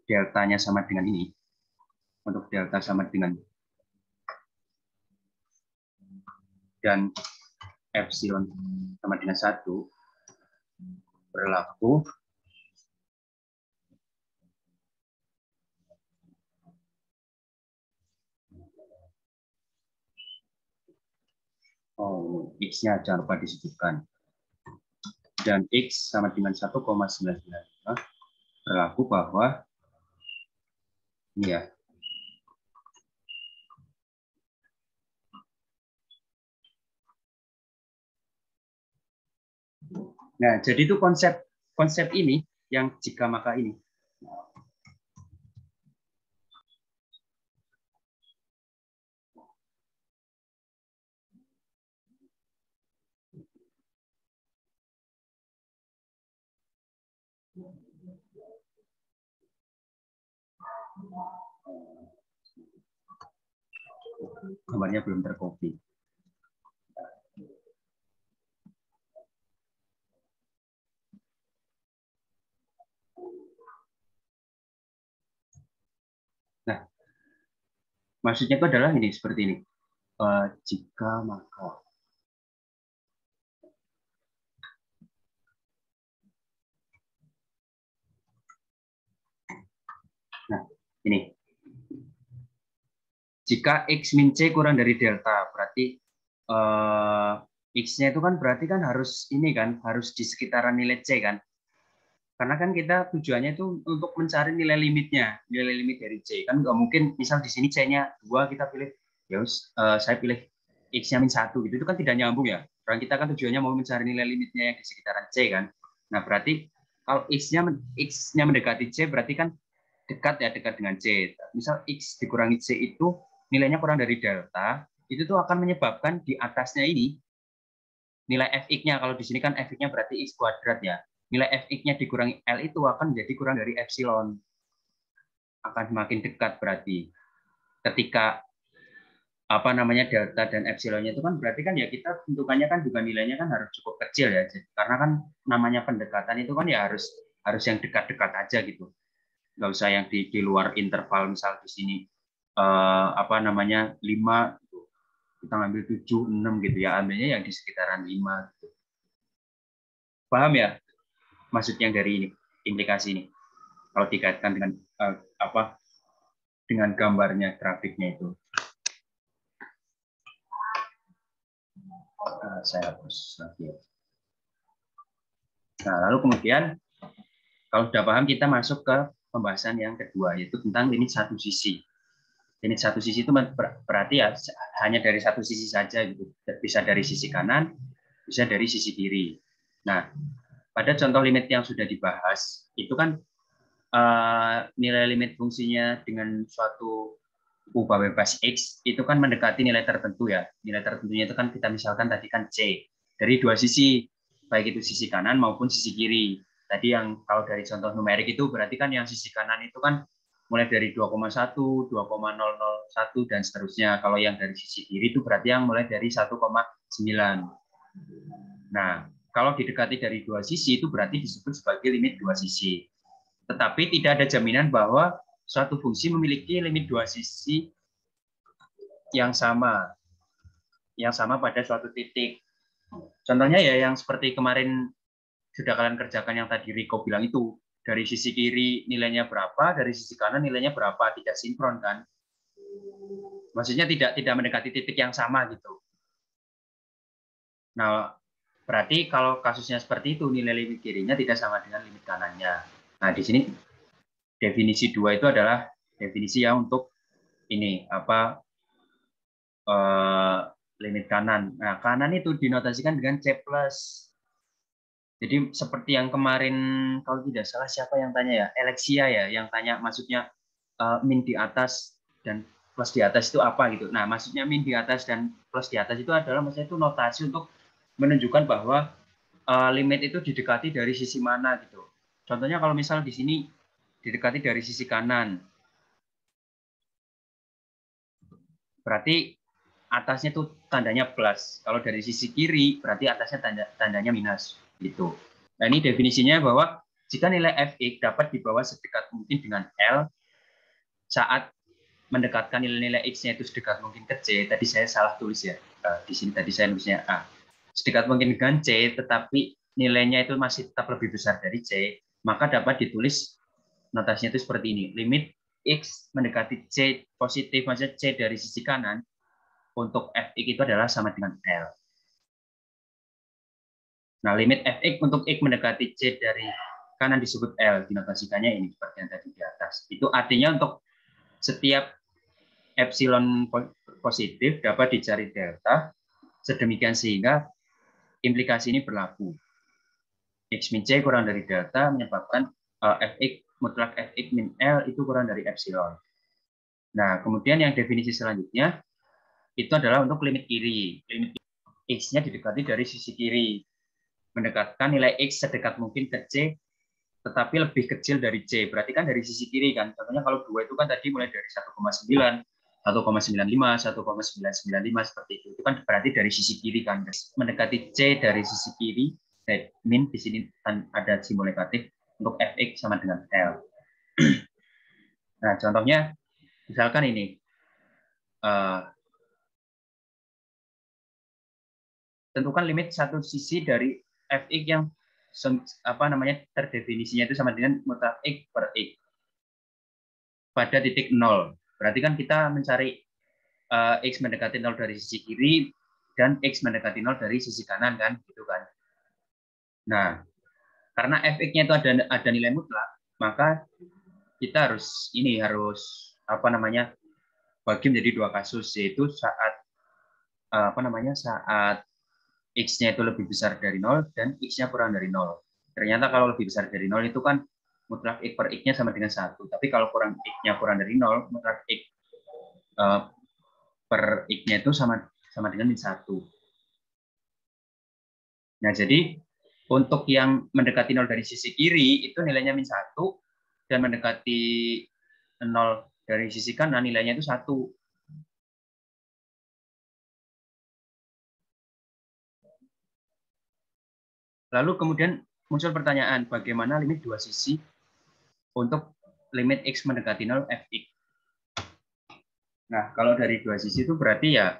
deltanya sama dengan ini, untuk delta sama dengan dan epsilon sama dengan 1 berlaku X-nya jangan lupa disebutkan. Dan X sama dengan 1,995 berlaku bahwa ini ya. Nah, jadi itu konsep ini yang jika maka ini. Gambarnya belum tercopy. Nah, maksudnya itu adalah ini seperti ini. Jika maka. Nah, ini. Jika X min C kurang dari delta, berarti X-nya itu kan berarti kan harus ini kan, harus di sekitaran nilai C kan. Karena kan kita tujuannya itu untuk mencari nilai limitnya, nilai limit dari C. Kan nggak mungkin misal di sini C-nya 2, kita pilih, ya saya pilih X-nya min 1, gitu. Itu kan tidak nyambung ya. Karena kita kan tujuannya mau mencari nilai limitnya yang di sekitaran C kan. Nah, berarti kalau X-nya mendekati C, berarti kan dekat dengan C. Misal X dikurangi C itu nilainya kurang dari delta, itu tuh akan menyebabkan di atasnya ini nilai fx-nya, kalau di sini kan fx-nya berarti X kuadrat ya. Nilai fx-nya dikurangi L itu akan menjadi kurang dari epsilon. Akan semakin dekat berarti. Ketika apa namanya delta dan epsilonnya itu kan berarti kan ya kita tentukannya kan juga nilainya kan harus cukup kecil ya. Karena kan namanya pendekatan itu kan ya harus yang dekat-dekat aja gitu. Nggak usah yang di luar interval, misal di sini apa namanya 5 gitu. Kita ngambil 7, 6 gitu ya, ambilnya yang di sekitaran 5 gitu. Paham ya maksud yang dari ini, implikasi ini kalau dikaitkan dengan apa dengan gambarnya, grafiknya itu. Saya hapus lagi. Nah, lalu kemudian kalau sudah paham, kita masuk ke pembahasan yang kedua, yaitu tentang limit satu sisi. Limit satu sisi itu berarti ya hanya dari satu sisi saja gitu. Bisa dari sisi kanan, bisa dari sisi kiri. Nah, pada contoh limit yang sudah dibahas, itu kan nilai limit fungsinya dengan suatu upah bebas X itu kan mendekati nilai tertentu ya. Nilai tertentunya itu kan kita misalkan tadi kan C. Dari dua sisi, baik itu sisi kanan maupun sisi kiri. Tadi yang kalau dari contoh numerik itu berarti kan yang sisi kanan itu kan mulai dari 2,1, 2,001 dan seterusnya. Kalau yang dari sisi kiri itu berarti yang mulai dari 1,9. Nah, kalau didekati dari dua sisi itu berarti disebut sebagai limit dua sisi. Tetapi tidak ada jaminan bahwa suatu fungsi memiliki limit dua sisi yang sama pada suatu titik. Contohnya ya yang seperti kemarin sudah kalian kerjakan yang tadi Riko bilang itu, dari sisi kiri nilainya berapa, dari sisi kanan nilainya berapa, tidak sinkron kan? Maksudnya tidak mendekati titik yang sama gitu. Nah, berarti kalau kasusnya seperti itu nilai limit kirinya tidak sama dengan limit kanannya. Nah, di sini definisi 2 itu adalah definisi yang untuk ini limit kanan. Nah, kanan itu dinotasikan dengan C+. Jadi seperti yang kemarin kalau tidak salah siapa yang tanya ya, Alexia ya, yang tanya maksudnya min di atas dan plus di atas itu apa gitu. Nah, maksudnya min di atas dan plus di atas itu adalah maksudnya itu notasi untuk menunjukkan bahwa limit itu didekati dari sisi mana gitu. Contohnya kalau misal di sini didekati dari sisi kanan, berarti atasnya tuh tandanya plus. Kalau dari sisi kiri berarti atasnya tandanya minus gitu. Nah, ini definisinya bahwa jika nilai fx dapat dibawa sedekat mungkin dengan L saat mendekatkan nilai-nilai x-nya itu sedekat mungkin ke C. Tadi saya salah tulis ya. Di sini tadi saya nulisnya A. Sedekat mungkin dengan C, tetapi nilainya itu masih tetap lebih besar dari C, maka dapat ditulis notasinya itu seperti ini. Limit x mendekati C positif, maksudnya C dari sisi kanan, untuk fx itu adalah sama dengan L. Nah, limit fx untuk x mendekati C dari kanan disebut L. Dinotasikannya ini seperti yang tadi di atas. Itu artinya untuk setiap epsilon positif dapat dicari delta, sedemikian sehingga implikasi ini berlaku. X min C kurang dari delta menyebabkan fx mutlak fx min L itu kurang dari epsilon. Nah, kemudian yang definisi selanjutnya itu adalah untuk limit kiri. Limit x-nya didekati dari sisi kiri. Mendekatkan nilai x sedekat mungkin ke C, tetapi lebih kecil dari C. Berarti kan dari sisi kiri kan. Contohnya kalau 2 itu kan tadi mulai dari 1,9, 1,95, 1,995 seperti itu. Itu kan berarti dari sisi kiri kan. Mendekati C dari sisi kiri, min di sini ada simbol negatif untuk fx sama dengan L. Nah, contohnya misalkan ini. Tentukan limit satu sisi dari fx yang terdefinisinya itu sama dengan mutlak x per x pada titik 0. Berarti kan kita mencari x mendekati 0 dari sisi kiri dan x mendekati 0 dari sisi kanan kan, gitu kan. Nah, karena fx-nya itu ada nilai mutlak, maka kita harus bagi menjadi dua kasus, yaitu saat saat x-nya itu lebih besar dari 0 dan x-nya kurang dari 0. Ternyata kalau lebih besar dari 0 itu kan mutlak x per x-nya sama dengan 1. Tapi kalau x-nya kurang dari 0, mutlak x per x-nya itu sama dengan min 1. Nah, jadi untuk yang mendekati 0 dari sisi kiri itu nilainya min 1 dan mendekati 0 dari sisi kanan nilainya itu 1. Lalu kemudian muncul pertanyaan, bagaimana limit dua sisi untuk limit x mendekati 0 fx? Nah, kalau dari dua sisi itu berarti ya,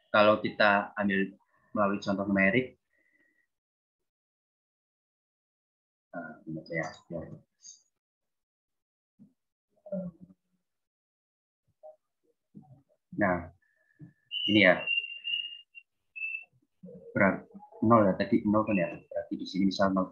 kalau kita ambil melalui contoh numerik, nah, ini ya, berat 0 ya, tadi 0 kan ya, berarti di sini misal 0,0.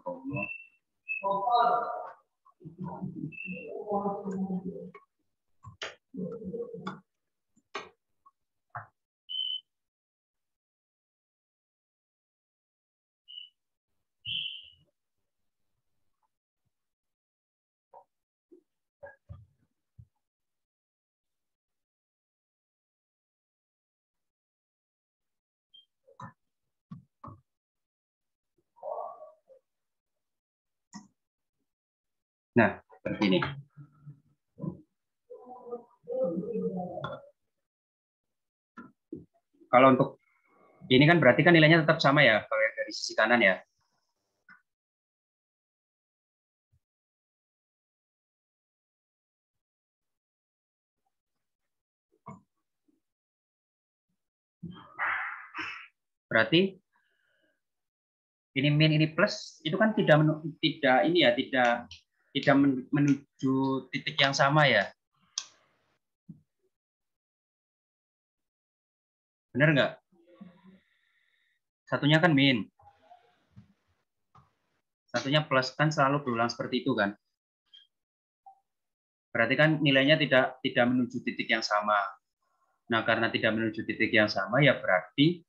Nah, seperti ini. Kalau untuk ini kan berarti kan nilainya tetap sama ya, kalau dari sisi kanan ya. Berarti ini min ini plus itu kan tidak ini ya, tidak menuju titik yang sama ya. Benar nggak? Satunya kan min. Satunya plus, kan selalu berulang seperti itu kan. Berarti kan nilainya tidak menuju titik yang sama. Nah, karena tidak menuju titik yang sama ya berarti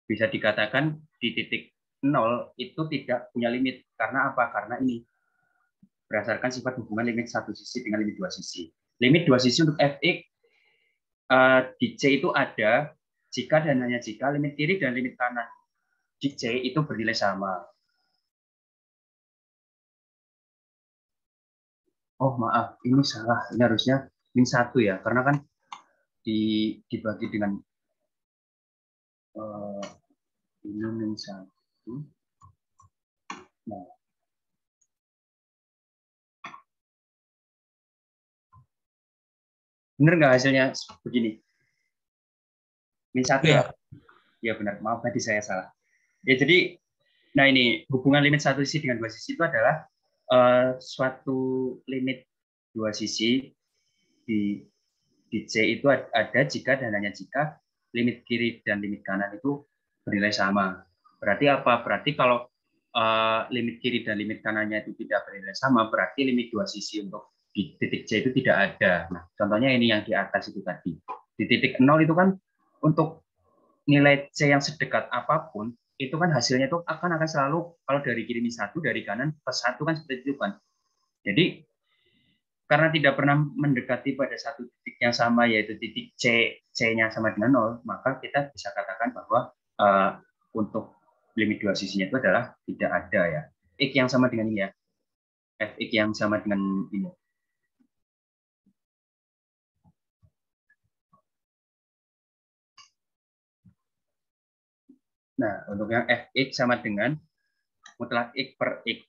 bisa dikatakan di titik 0 itu tidak punya limit. Karena apa? Karena ini berdasarkan sifat hubungan limit satu sisi dengan limit dua sisi. Limit dua sisi untuk fx di C itu ada jika dan hanya jika limit kiri dan limit kanan di C itu bernilai sama. Oh maaf, ini salah. Ini harusnya min 1 ya, karena kan dibagi dengan ini min 1. Nah. Benar nggak hasilnya begini? Min 1 ya? Ya benar, maaf tadi saya salah. Ya jadi, nah ini hubungan limit satu sisi dengan dua sisi itu adalah suatu limit dua sisi di C itu ada jika dan hanya jika limit kiri dan limit kanan itu bernilai sama. Berarti apa? Berarti kalau limit kiri dan limit kanannya itu tidak bernilai sama, berarti limit dua sisi untuk di titik C itu tidak ada. Nah, contohnya ini yang di atas itu tadi. Di titik 0 itu kan untuk nilai C yang sedekat apapun, itu kan hasilnya itu akan selalu, kalau dari kiri min 1, dari kanan plus 1 kan seperti itu kan. Jadi karena tidak pernah mendekati pada satu titik yang sama, yaitu titik C-nya sama dengan 0, maka kita bisa katakan bahwa untuk limit dua sisinya itu adalah tidak ada ya. X yang sama dengan ini ya. Fx yang sama dengan ini. Nah, untuk yang Fx sama dengan mutlak X per X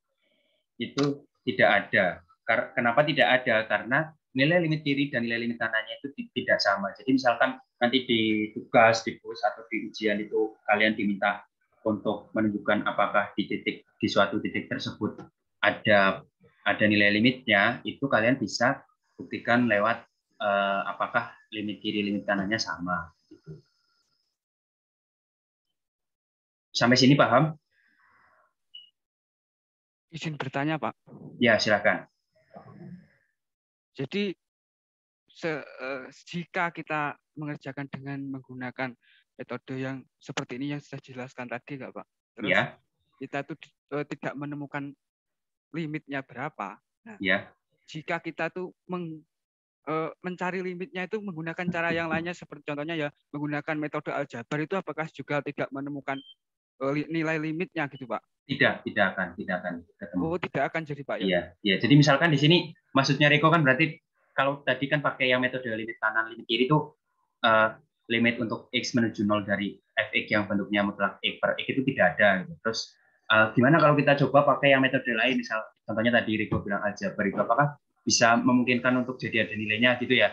itu tidak ada. Kenapa tidak ada? Karena nilai limit kiri dan nilai limit kanannya itu tidak sama. Jadi misalkan nanti di tugas, di kuis atau di ujian itu kalian diminta untuk menunjukkan apakah di suatu titik tersebut ada nilai limitnya, itu kalian bisa buktikan lewat apakah limit kiri limit kanannya sama. Sampai sini paham? Izin bertanya, Pak. Ya, silakan. Jadi jika kita mengerjakan dengan menggunakan metode yang seperti ini yang sudah dijelaskan tadi, nggak Pak? Terus ya. Kita tuh tidak menemukan limitnya berapa. Nah, ya. Jika kita tuh mencari limitnya itu menggunakan cara yang lainnya, seperti contohnya ya menggunakan metode aljabar, itu apakah juga tidak menemukan nilai limitnya gitu Pak? Tidak akan ketemu. Oh, tidak akan jadi Pak ya? Iya. Jadi misalkan di sini maksudnya Riko kan berarti kalau tadi kan pakai yang metode limit kanan limit kiri itu limit untuk x menuju 0 dari fx yang bentuknya mutlak x per x itu tidak ada. Gitu. Terus gimana kalau kita coba pakai yang metode lain, misal contohnya tadi Riko bilang aljabar itu apakah bisa memungkinkan untuk jadi ada nilainya gitu ya?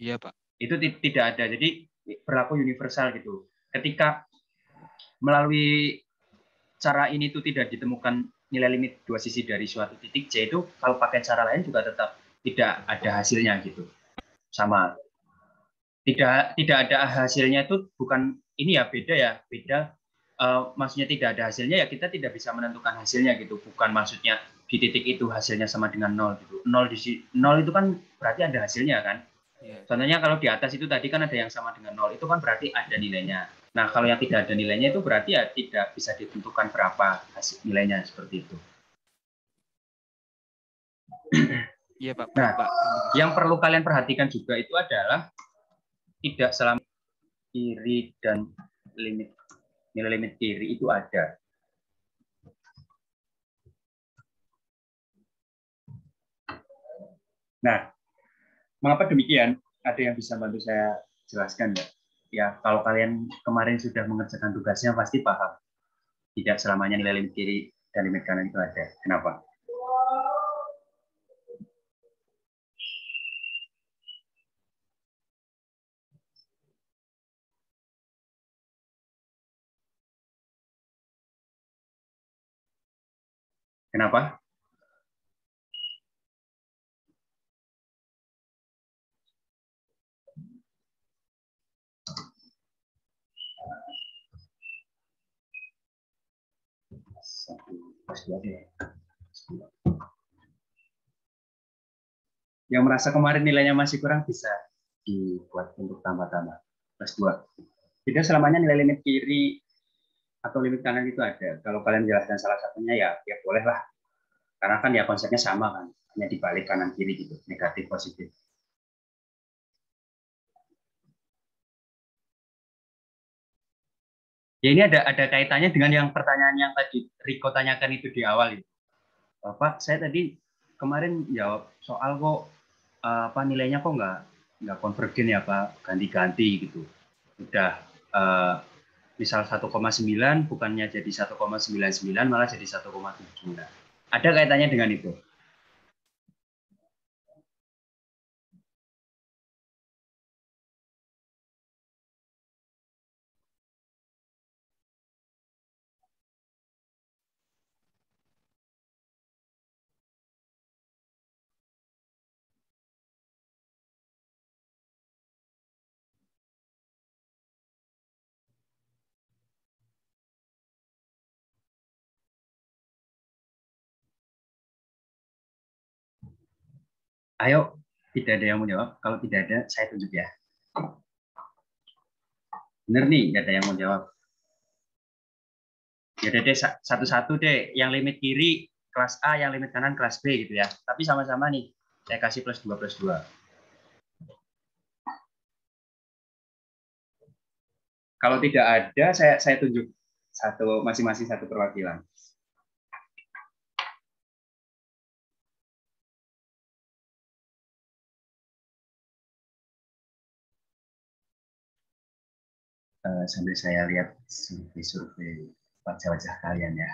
Iya Pak. Itu tidak ada. Jadi berlaku universal gitu. Ketika melalui cara ini tuh tidak ditemukan nilai limit dua sisi dari suatu titik C, itu kalau pakai cara lain juga tetap tidak ada hasilnya gitu. Sama. Tidak ada hasilnya itu bukan ini ya, beda ya, beda. Maksudnya tidak ada hasilnya ya kita tidak bisa menentukan hasilnya gitu. Bukan maksudnya di titik itu hasilnya sama dengan 0 gitu. 0 itu kan berarti ada hasilnya kan. Contohnya kalau di atas itu tadi kan ada yang sama dengan 0, itu kan berarti ada nilainya. Nah, kalau yang tidak ada nilainya itu berarti ya tidak bisa ditentukan berapa hasil nilainya, seperti itu. Iya Pak. Nah, Pak. yang perlu kalian perhatikan juga itu adalah tidak selama kiri dan nilai limit kiri itu ada. Nah, mengapa demikian? Ada yang bisa bantu saya jelaskan nggak? Ya, kalau kalian kemarin sudah mengerjakan tugasnya pasti paham. Tidak selamanya nilai limit kiri dan limit kanan itu ada. Kenapa? Kenapa? Yang merasa kemarin nilainya masih kurang bisa dibuat untuk tambah-tambah. Plus 2. Tidak selamanya nilai limit kiri atau limit kanan itu ada. Kalau kalian jelaskan salah satunya ya bolehlah. Karena kan ya konsepnya sama kan, hanya dibalik kanan kiri gitu, negatif positif. Ya ini ada kaitannya dengan yang pertanyaan yang tadi Riko tanyakan itu di awal itu. Pak, saya tadi kemarin jawab soal kok nilainya kok nggak konvergen ya Pak, ganti-ganti gitu. Udah misal 1,9 bukannya jadi 1,99 malah jadi 1,7. Ada kaitannya dengan itu. Ayo, tidak ada yang mau jawab. Kalau tidak ada, saya tunjuk ya. Bener nih, nggak ada yang mau jawab. Ya deh, satu-satu deh. Yang limit kiri kelas A, yang limit kanan kelas B gitu ya. Tapi sama-sama nih, saya kasih plus 2 plus 2. Kalau tidak ada, saya tunjuk masing-masing satu perwakilan. Sambil saya lihat survei wajah-wajah kalian ya.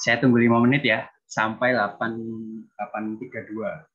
Saya tunggu 5 menit ya, sampai 8.32.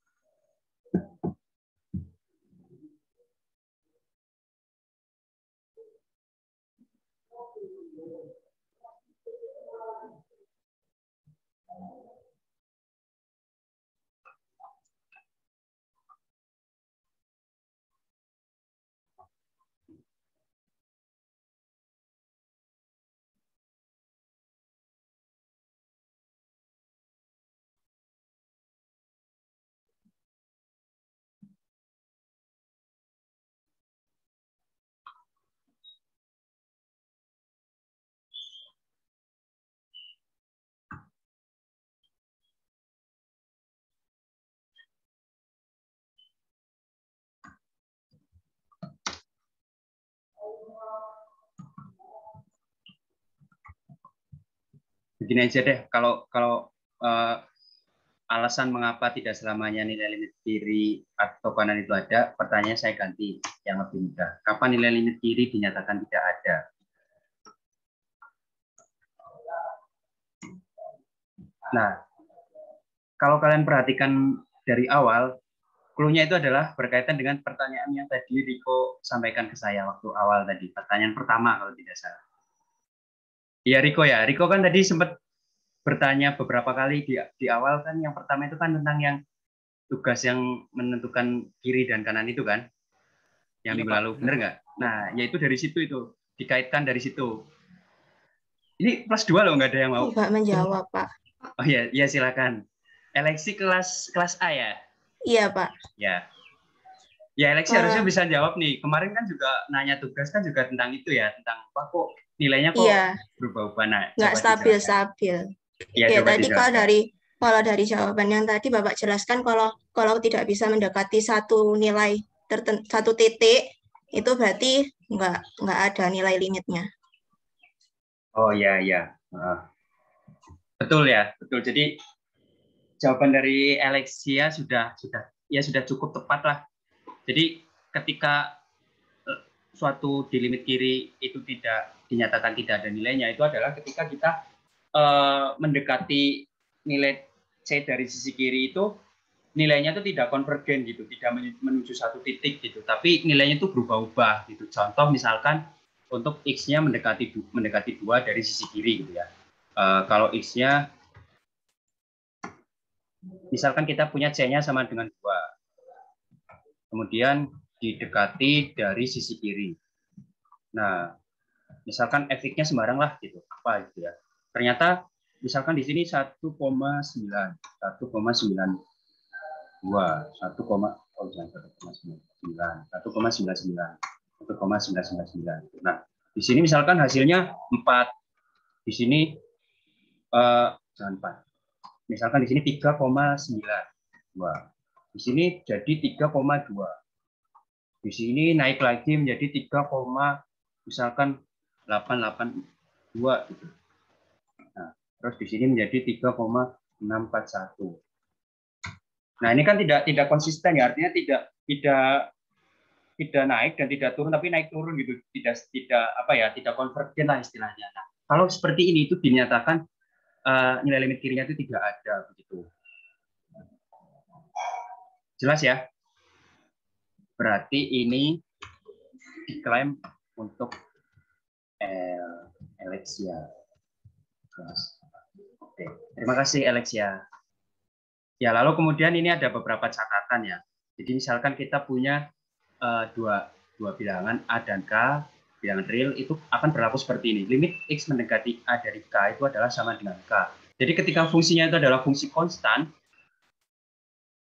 Begini aja deh, kalau alasan mengapa tidak selamanya nilai limit kiri atau kanan itu ada, pertanyaan saya ganti yang lebih mudah. Kapan nilai limit kiri dinyatakan tidak ada? Nah, kalau kalian perhatikan dari awal, clue-nya itu adalah berkaitan dengan pertanyaan yang tadi Riko sampaikan ke saya waktu awal tadi. Pertanyaan pertama kalau tidak salah. Iya Riko ya, Riko kan tadi sempat bertanya beberapa kali di awal kan, yang pertama itu kan tentang yang tugas yang menentukan kiri dan kanan itu kan, yang minggu lalu, bener nggak? Nah, yaitu dari situ itu dikaitkan dari situ. Ini plus 2 loh, nggak ada yang mau. Nggak menjawab Pak. Oh iya, ya silakan. Eleksi kelas A ya? Iya Pak. Ya. Ya Eleksi harusnya bisa jawab nih. Kemarin kan juga nanya tugas kan juga tentang itu ya, tentang apa kok nilainya kok berubah-ubah. Nah, nggak stabil-stabil. Ya, ya tadi kalau dari Kalau dari jawaban yang tadi Bapak jelaskan, kalau tidak bisa mendekati satu nilai satu titik, itu berarti nggak ada nilai limitnya. Oh ya ya. Betul ya, betul. Jadi jawaban dari Alexia sudah cukup tepat lah. Jadi ketika suatu di limit kiri itu tidak dinyatakan tidak ada nilainya, itu adalah ketika kita mendekati nilai C dari sisi kiri itu nilainya itu tidak konvergen gitu, tidak menuju satu titik gitu, tapi nilainya itu berubah-ubah gitu. Contoh misalkan untuk X-nya mendekati 2 dari sisi kiri gitu ya. Kalau X-nya misalkan kita punya C-nya sama dengan 2. Kemudian didekati dari sisi kiri. Nah, misalkan fx-nya sembarang lah gitu, apa gitu ya. Ternyata misalkan di sini 1,9, 1,99, 1,99. Nah, di sini misalkan hasilnya 4. Di sini jangan 4. Misalkan di sini 3,9. Di sini jadi 3,2. Di sini naik lagi menjadi 3, misalkan 882 gitu. Nah, terus di sini menjadi 3,641. Nah, ini kan tidak konsisten ya, artinya tidak naik dan tidak turun, tapi naik turun gitu, tidak konvergen lah istilahnya. Nah, kalau seperti ini itu dinyatakan nilai limit kirinya itu tidak ada begitu. Jelas ya? Berarti ini diklaim untuk Alexia. Oke, terima kasih Alexia. Ya, lalu kemudian ini ada beberapa catatan ya. Jadi misalkan kita punya dua bilangan A dan K, bilangan real itu akan berlaku seperti ini. Limit X mendekati A dari K itu adalah sama dengan K. Jadi ketika fungsinya itu adalah fungsi konstan,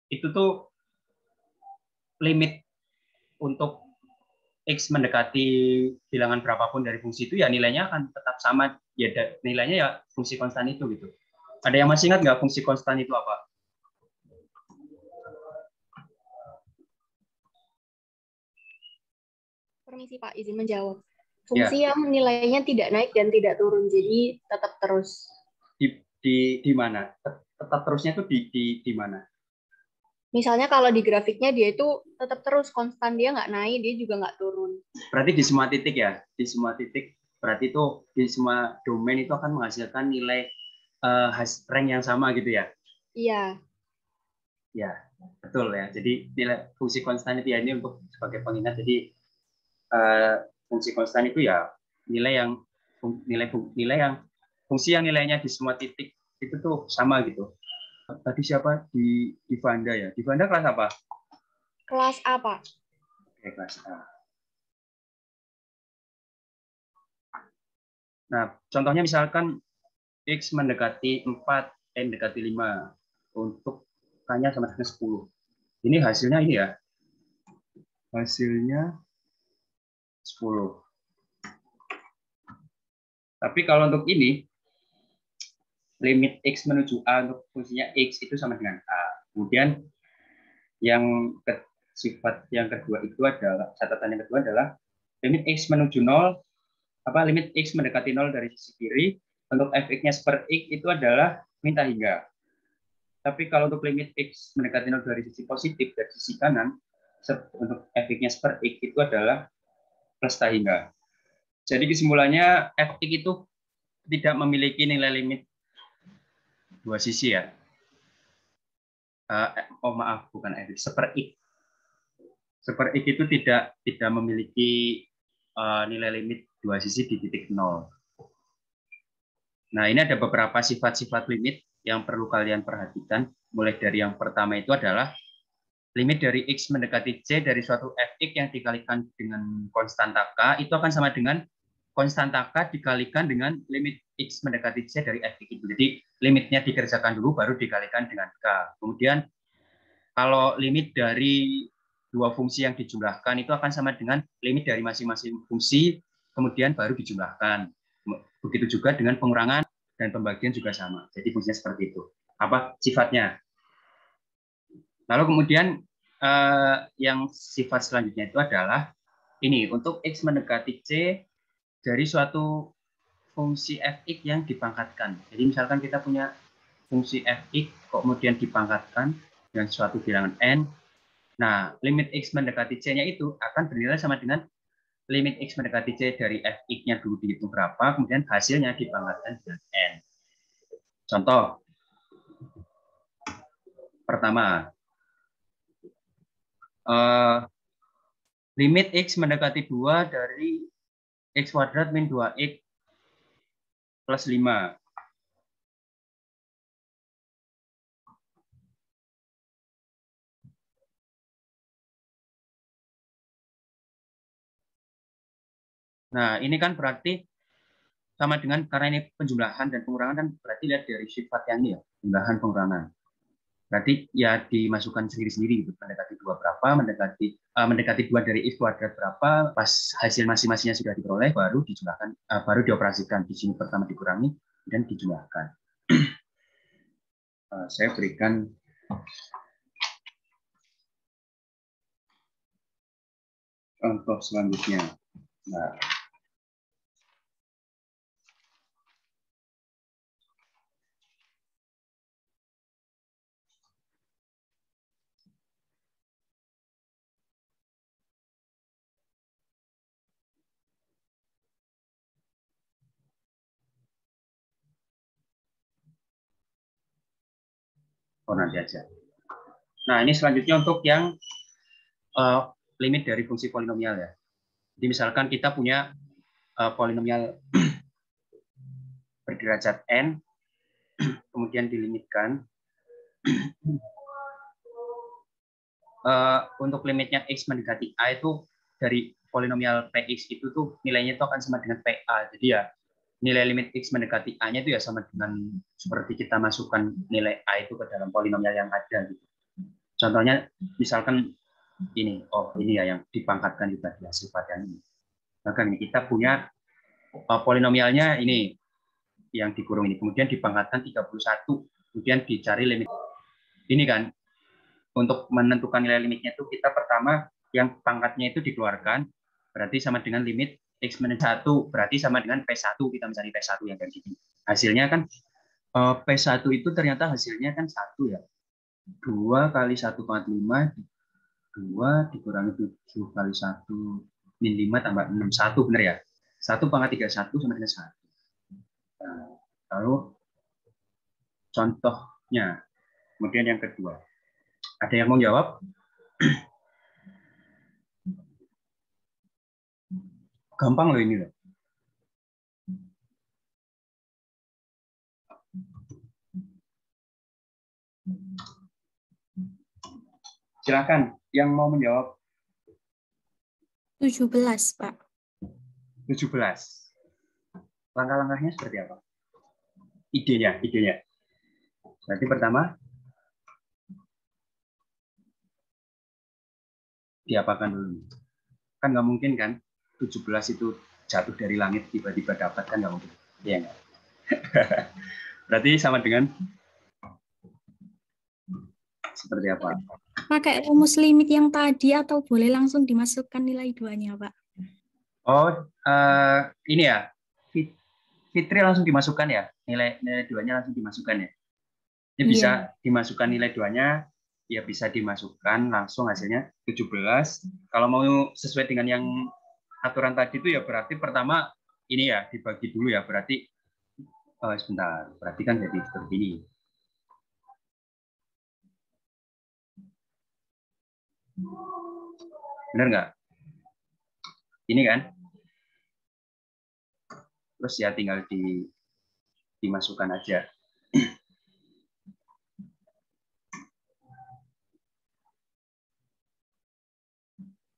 itu tuh limit untuk X mendekati bilangan berapapun dari fungsi itu ya nilainya akan tetap sama. Ya nilainya ya fungsi konstan itu gitu. Ada yang masih ingat nggak fungsi konstan itu apa? Permisi Pak, izin menjawab. Fungsi yang nilainya tidak naik dan tidak turun, jadi tetap terus. Di mana? Tetap terusnya itu di mana? Misalnya kalau di grafiknya dia itu tetap terus konstan, dia nggak naik, dia juga nggak turun. Berarti di semua titik ya? Di semua titik, berarti itu di semua domain itu akan menghasilkan nilai rank yang sama gitu ya? Iya. Ya, betul ya. Jadi nilai fungsi konstan itu ya ini untuk sebagai pengingat. Jadi fungsi konstan itu ya nilai yang fungsi yang nilainya di semua titik itu tuh sama gitu. Tadi siapa di Vanda ya? Di Vanda kelas apa? Kelas A, Pak. Oke, kelas A. Nah, contohnya misalkan X mendekati 4, mendekati 5 untuk K-nya sama dengan 10. Ini hasilnya ini ya. Hasilnya 10. Tapi kalau untuk ini limit X menuju A untuk fungsinya X itu sama dengan A. Kemudian sifat yang kedua itu adalah, catatan yang kedua adalah limit X menuju 0, limit X mendekati 0 dari sisi kiri, untuk fx-nya per X itu adalah minta hingga. Tapi kalau untuk limit X mendekati 0 dari sisi positif, dari sisi kanan, untuk fx-nya per X itu adalah plus hingga. Jadi kesimpulannya fx itu tidak memiliki nilai limit dua sisi ya. Maaf, bukan fx, per X. Per X itu tidak memiliki nilai limit dua sisi di titik 0. Nah, ini ada beberapa sifat-sifat limit yang perlu kalian perhatikan. Mulai dari yang pertama itu adalah limit dari X mendekati C dari suatu fx yang dikalikan dengan konstanta K itu akan sama dengan konstanta K dikalikan dengan limit X mendekati C dari fx itu. Jadi limitnya dikerjakan dulu baru dikalikan dengan K. Kemudian kalau limit dari dua fungsi yang dijumlahkan itu akan sama dengan limit dari masing-masing fungsi kemudian baru dijumlahkan. Begitu juga dengan pengurangan dan pembagian juga sama. Jadi fungsinya seperti itu. sifatnya. Lalu kemudian yang sifat selanjutnya itu adalah ini untuk X mendekati C dari suatu fungsi fx yang dipangkatkan. Jadi misalkan kita punya fungsi fx kemudian dipangkatkan dengan suatu bilangan n. Nah, limit X mendekati C-nya itu akan bernilai sama dengan limit X mendekati C dari fx-nya dulu dihitung berapa, kemudian hasilnya dipangkatkan dengan n. Contoh pertama, limit X mendekati 2 dari X kuadrat min 2X plus 5. Nah, ini kan berarti sama dengan, karena ini penjumlahan dan pengurangan, kan berarti lihat dari sifat yang ini ya, penjumlahan pengurangan. Berarti ya dimasukkan sendiri-sendiri gitu, mendekati 2 berapa, mendekati 2 dari X kuadrat berapa, pas hasil masing-masingnya sudah diperoleh, baru dijumlahkan, baru dioperasikan. Di sini pertama dikurangi, dan dijumlahkan. Saya berikan contoh selanjutnya. Nah, nanti aja. Nah, ini selanjutnya untuk yang limit dari fungsi polinomial ya. Jadi misalkan kita punya polinomial berderajat n, kemudian dilimitkan. Untuk limitnya X mendekati A itu dari polinomial Px itu tuh nilainya itu akan sama dengan PA. Jadi ya nilai limit X mendekati A-nya itu ya sama dengan seperti kita masukkan nilai A itu ke dalam polinomial yang ada. Gitu. Contohnya misalkan ini, ini ya yang dipangkatkan juga ya sifat yang ini. Bahkan ini kita punya polinomialnya ini yang dikurung ini, kemudian dipangkatkan 31, kemudian dicari limit. Ini kan untuk menentukan nilai limitnya itu kita pertama yang pangkatnya itu dikeluarkan, berarti sama dengan limit X min 1, berarti sama dengan P1, kita mencari P1 yang dari sini. Hasilnya kan P1 itu ternyata hasilnya kan 1 ya. 2 kali 1,5, 2 dikurangi 7 kali 1 min 5 tambah 6, 1 benar ya. 1 pangkat 31 sama dengan 1. Nah, lalu contohnya, kemudian yang kedua. Ada yang mau jawab? Gampang loh ini loh. Silakan yang mau menjawab. 17, Pak. 17. Langkah-langkahnya seperti apa? Idenya. Berarti pertama diapakan dulu? Kan nggak mungkin kan 17 itu jatuh dari langit tiba-tiba dapat, kan nggak mungkin. Iya nggak? Berarti sama dengan seperti apa? Pakai rumus limit yang tadi atau boleh langsung dimasukkan nilai 2-nya, Pak? Ini ya. Fitri langsung dimasukkan ya. Nilai 2-nya langsung dimasukkan ya. Ini bisa dimasukkan nilai 2-nya, ya bisa dimasukkan langsung hasilnya 17. Kalau mau sesuai dengan yang aturan tadi itu ya berarti pertama ini ya dibagi dulu ya, berarti sebentar, berarti kan jadi seperti ini. Benar nggak? Ini kan? Terus ya tinggal dimasukkan aja.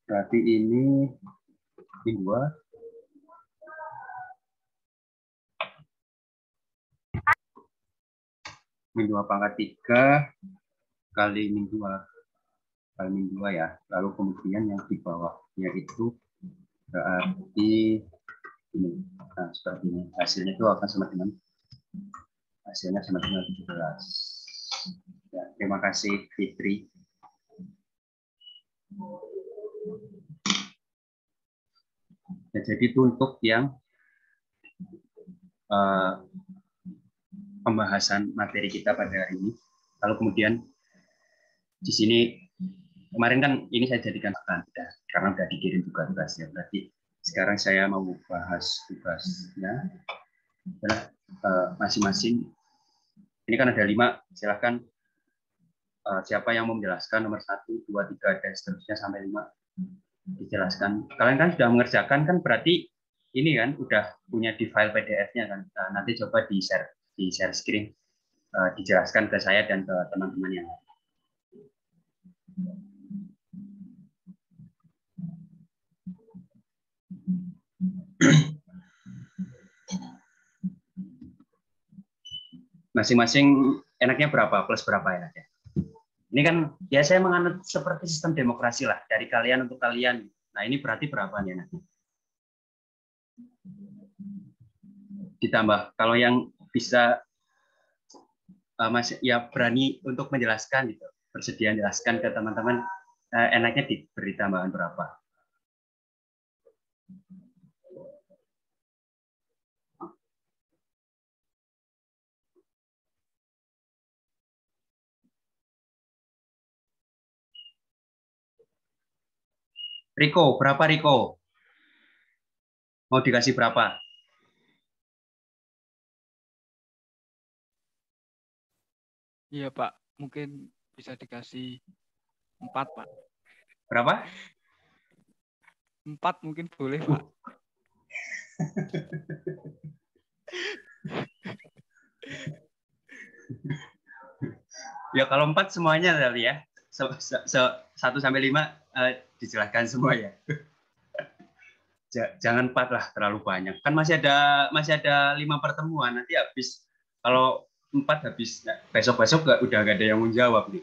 Berarti ini 2. Min 2 pangkat 3 kali min 2 kali min 2 ya. Lalu kemudian yang di bawahnya itu berarti ini. Nah, seperti ini. Hasilnya itu akan sama dengan 17. Ya, terima kasih Fitri. Ya, jadi itu untuk yang pembahasan materi kita pada hari ini. Lalu kemudian di sini kemarin kan ini saya jadikan karena sudah dikirim juga tugasnya. Berarti sekarang saya mau bahas tugasnya adalah masing-masing. Ini kan ada 5, silahkan siapa yang mau menjelaskan nomor 1, 2, 3 dan seterusnya sampai 5 dijelaskan. Kalian kan sudah mengerjakan kan berarti ini kan udah punya di file PDF-nya kan. Nah, nanti coba di share screen, dijelaskan ke saya dan ke teman-teman yang lain. Masing-masing enaknya berapa, plus berapa enaknya? Ini kan ya saya menganut seperti sistem demokrasi lah, dari kalian untuk kalian. Nah ini berarti berapa nih enaknya? Ditambah, kalau yang bisa masih ya berani untuk menjelaskan gitu, bersedia menjelaskan ke teman-teman, enaknya diberi tambahan berapa? Riko, berapa Riko? Mau dikasih berapa? Iya Pak, mungkin bisa dikasih 4 Pak. Berapa? 4 mungkin boleh Pak. Ya kalau 4 semuanya tadi ya. 1 sampai 5 dijelaskan semua ya. Jangan 4 lah, terlalu banyak. Kan masih ada 5 pertemuan, nanti habis. Kalau 4 habis, besok-besok udah gak ada yang menjawab nih.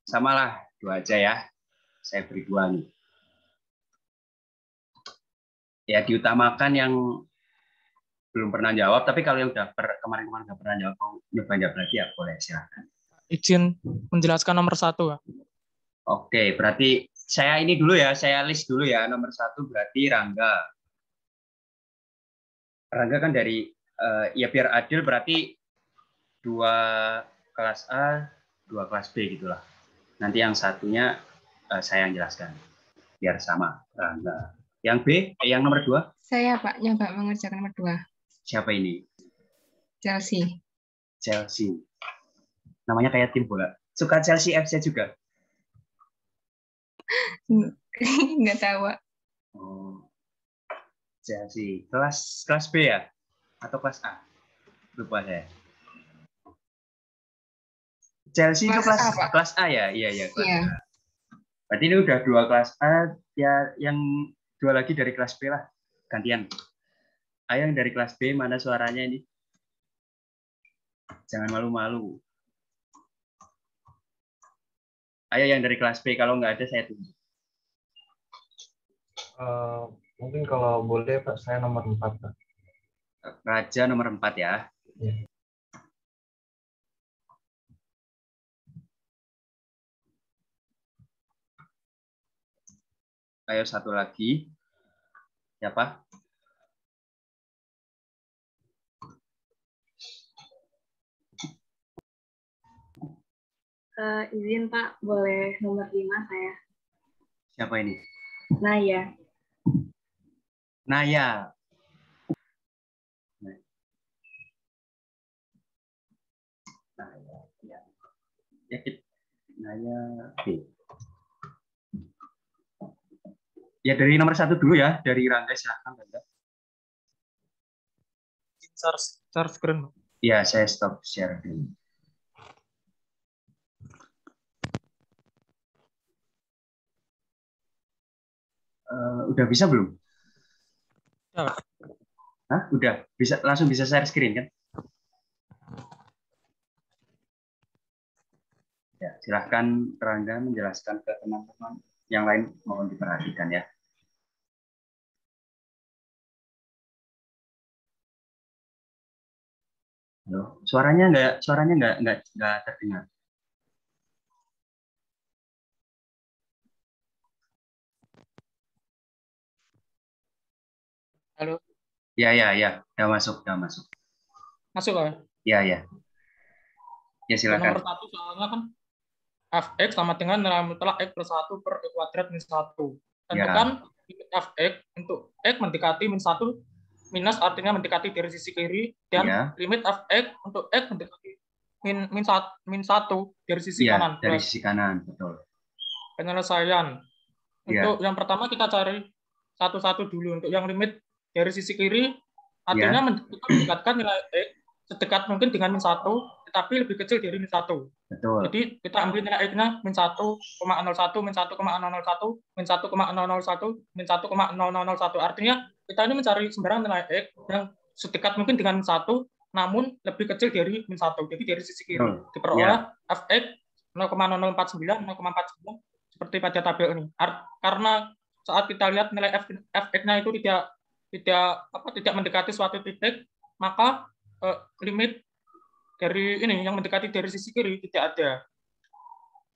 Samalah, 2 aja ya. Saya beri 2 nih. Ya diutamakan yang belum pernah jawab, tapi kalau yang udah kemarin-kemarin nggak pernah jawab, mau nyoba-nyoba lagi ya boleh, silahkan. Izin menjelaskan nomor 1 ya. Oke, berarti saya ini dulu ya, saya list dulu ya. Nomor 1 berarti Rangga. Rangga kan dari, ya biar adil berarti 2 kelas A, 2 kelas B gitulah. Nanti yang satunya saya yang jelaskan, biar sama Rangga. Yang B, yang nomor 2? Saya Pak, nyoba mengerjakan nomor 2. Siapa ini? Chelsea. Chelsea. Namanya kayak tim bola. Suka Chelsea FC juga? Nggak tahu, Pak. Oh. Chelsea. Kelas B ya? Atau kelas A? Lupa saya. Chelsea itu kelas A ya? Iya, kelas A. Berarti ini udah 2 kelas A, ya yang 2 lagi dari kelas B lah. Gantian. Ayo yang dari kelas B, mana suaranya ini? Jangan malu-malu. Ayo yang dari kelas B, kalau nggak ada saya tunjuk. Mungkin kalau boleh Pak, saya nomor 4 Pak. Raja nomor 4 ya. Ya. Ayo satu lagi. Siapa? Izin Pak, boleh nomor 5 saya. Siapa ini? Naya. Naya. Naya. Ya dari nomor 1 dulu ya, dari Rangga silahkan. Share screen. Ya, saya stop share dulu. Udah bisa belum? Ya. Hah? Udah bisa, langsung bisa share screen kan? Ya, silahkan Rangga menjelaskan ke teman-teman yang lain, mohon diperhatikan ya. Loh, suaranya nggak terdengar. Halo, Ya, udah masuk. masuk Pak? Ya. Ya, Untuk silakan. nomor 1 soalnya kan fx sama dengan nilai mutlak x plus 1 per x kuadrat min 1. Tentukan Ya, limit fx untuk x mendekati min 1 minus artinya mendekati dari sisi kiri dan ya, limit fx untuk x mendekati min 1 dari sisi ya, kanan dari plus. sisi kanan, betul. Penyelesaian. Ya, Untuk yang pertama kita cari satu-satu dulu. Untuk yang limit dari sisi kiri artinya ya, kita mendekatkan nilai x sedekat mungkin dengan min 1 tetapi lebih kecil dari min 1. betul. Jadi kita ambil nilai x-nya min 1,01, min 1,001, min 1,001, min 1,0001. Artinya kita ini mencari sembarang nilai x yang sedekat mungkin dengan min 1, namun lebih kecil dari min 1. Jadi dari sisi kiri diperoleh fx 0,0049, 0,49 seperti pada tabel ini. Karena saat kita lihat nilai fx-nya itu tidak mendekati suatu titik, maka limit dari ini yang mendekati dari sisi kiri tidak ada.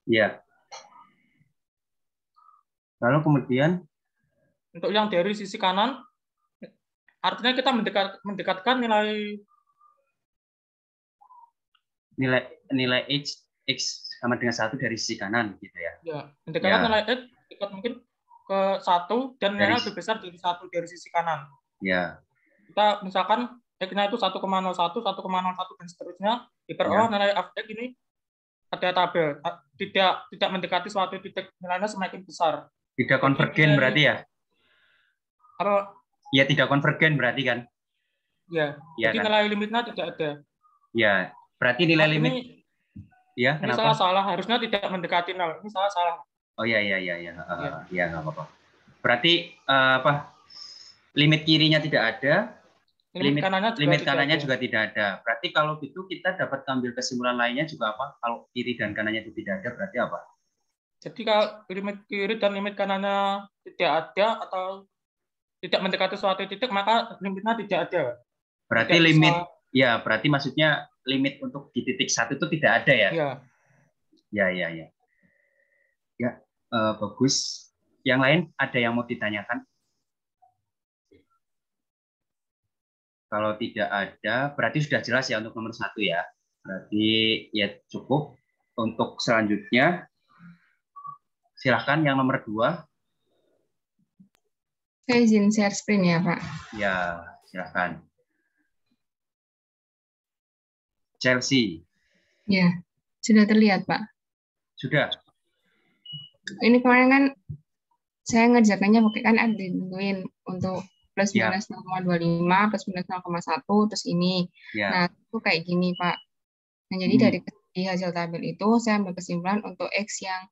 Iya. Lalu kemudian untuk yang dari sisi kanan, artinya kita mendekatkan nilai x sama dengan 1 dari sisi kanan gitu ya. Ya, mendekatkan nilai x dekat mungkin ke 1 dan nilai lebih besar dari 1 dari sisi kanan. Ya. Kita misalkan x-nya itu 1,01, 1,01 dan seterusnya, diperoleh nilai fx ini ada tabel, tidak mendekati suatu titik, nilainya semakin besar. Tidak konvergen berarti ya? Apa? Ya, tidak konvergen berarti kan? Ya, jadi kan? Nilai limitnya tidak ada. Ya, berarti nilai limit. Ya, ini kenapa? salah, harusnya tidak mendekati 0. Ini salah. Oh ya. Ya, nggak apa-apa. Berarti limit kirinya tidak ada, limit kanannya juga tidak ada. Berarti kalau gitu kita dapat ambil kesimpulan lainnya juga apa? Kalau kiri dan kanannya itu tidak ada, berarti apa? Jadi kalau limit kiri dan limit kanannya tidak ada atau tidak mendekati suatu titik, maka limitnya tidak ada. Berarti tidak limit, ya berarti maksudnya limit untuk di titik 1 itu tidak ada ya? Iya. Ya, bagus. Yang lain ada yang mau ditanyakan? Kalau tidak ada, berarti sudah jelas ya untuk nomor 1 ya. Berarti ya cukup. Untuk selanjutnya, silahkan yang nomor 2. Saya izin share screen ya, Pak. Ya, silahkan. Chelsea. Ya, sudah terlihat, Pak. Sudah. Ini kemarin kan saya ngerjakannya pakai kan ditentuin untuk plus minus 0,25, plus minus 0,1, terus ini. Nah, itu kayak gini, Pak. Nah, jadi dari hasil tabel itu, saya ambil kesimpulan untuk X yang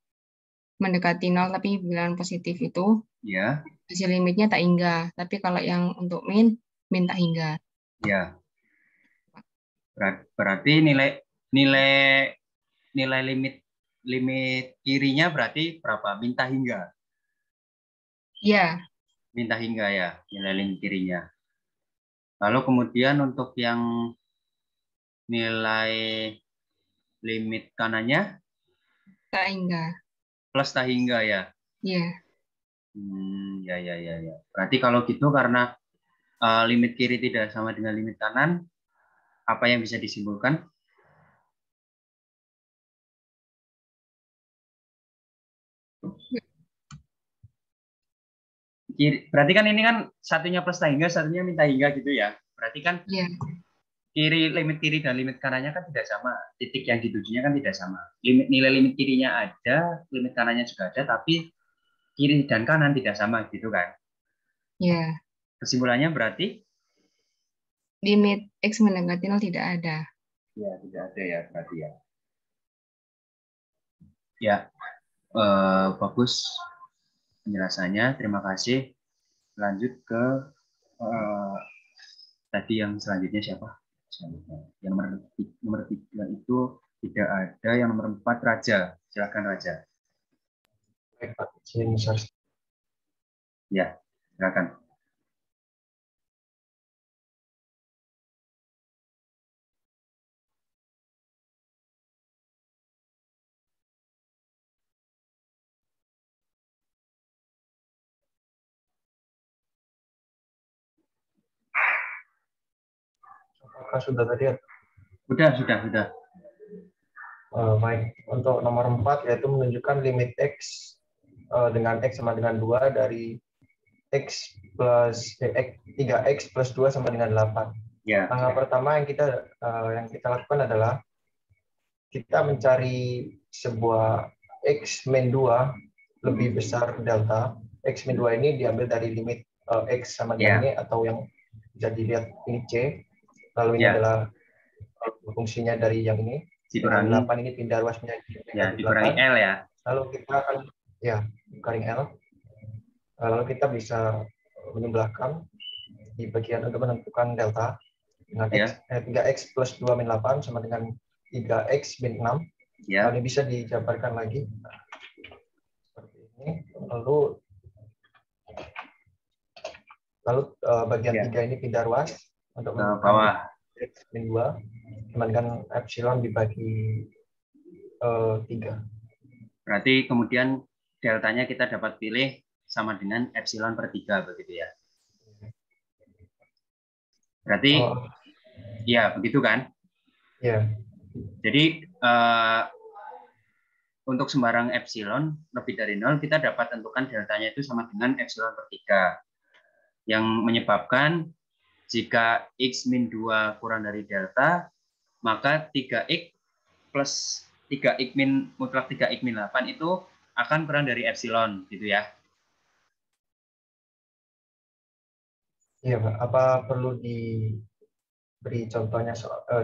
mendekati 0, tapi bilangan positif itu, hasil limitnya tak hingga. Tapi kalau yang untuk min tak hingga. Ya. Berarti nilai limit kirinya berarti berapa? Min tak hingga? Iya. Minta hingga ya, nilai limit kirinya. Lalu kemudian untuk yang nilai limit kanannya? Tak hingga. Plus tak hingga ya? Iya. Ya. Berarti kalau gitu karena limit kiri tidak sama dengan limit kanan, apa yang bisa disimpulkan? Berarti kan ini kan satunya plus tak hingga, satunya minta hingga gitu ya. Berarti kan limit kiri dan limit kanannya kan tidak sama. Titik yang ditujunya kan tidak sama. Nilai limit kirinya ada, limit kanannya juga ada, tapi kiri dan kanan tidak sama gitu kan. Iya. Kesimpulannya berarti? Limit X mendekati 0 tidak ada. Ya, tidak ada ya berarti ya. Ya, bagus penjelasannya, terima kasih. Lanjut ke tadi yang selanjutnya siapa? Yang nomor 3 itu tidak ada, yang nomor 4 Raja. Silakan Raja. Ya, silakan. Apakah sudah tadi? Sudah. Baik. Untuk nomor 4 yaitu menunjukkan limit X dengan X sama dengan 2 dari X plus 3X plus 2 sama dengan 8. Ya. Langkah pertama yang kita lakukan adalah kita mencari sebuah X min 2 lebih besar delta. X min 2 ini diambil dari limit X sama dengan ini, atau yang bisa dilihat ini C. Lalu ini adalah fungsinya dari yang ini. Dikurangi 8 ini pindah ruas menjadi dikurangi 8. L ya. Lalu kita akan dikurangi L. Lalu kita bisa menjumlahkan di bagian untuk menentukan delta dengan 3x plus 2 min 8 sama dengan 3x min 6. Lalu bisa dijabarkan lagi seperti ini. Lalu bagian 3 ini pindah ruas untuk menentukan x min 2 sama dengan epsilon dibagi 3. Berarti kemudian deltanya kita dapat pilih sama dengan epsilon per 3 begitu ya. Berarti ya begitu kan? Ya. Jadi untuk sembarang epsilon lebih dari 0 kita dapat tentukan deltanya itu sama dengan epsilon per 3. Yang menyebabkan jika x min 2 kurang dari delta, maka 3x plus 3x min mutlak 3x min 8 itu akan kurang dari epsilon gitu ya. Iya, Pak. Apa perlu diberi contohnya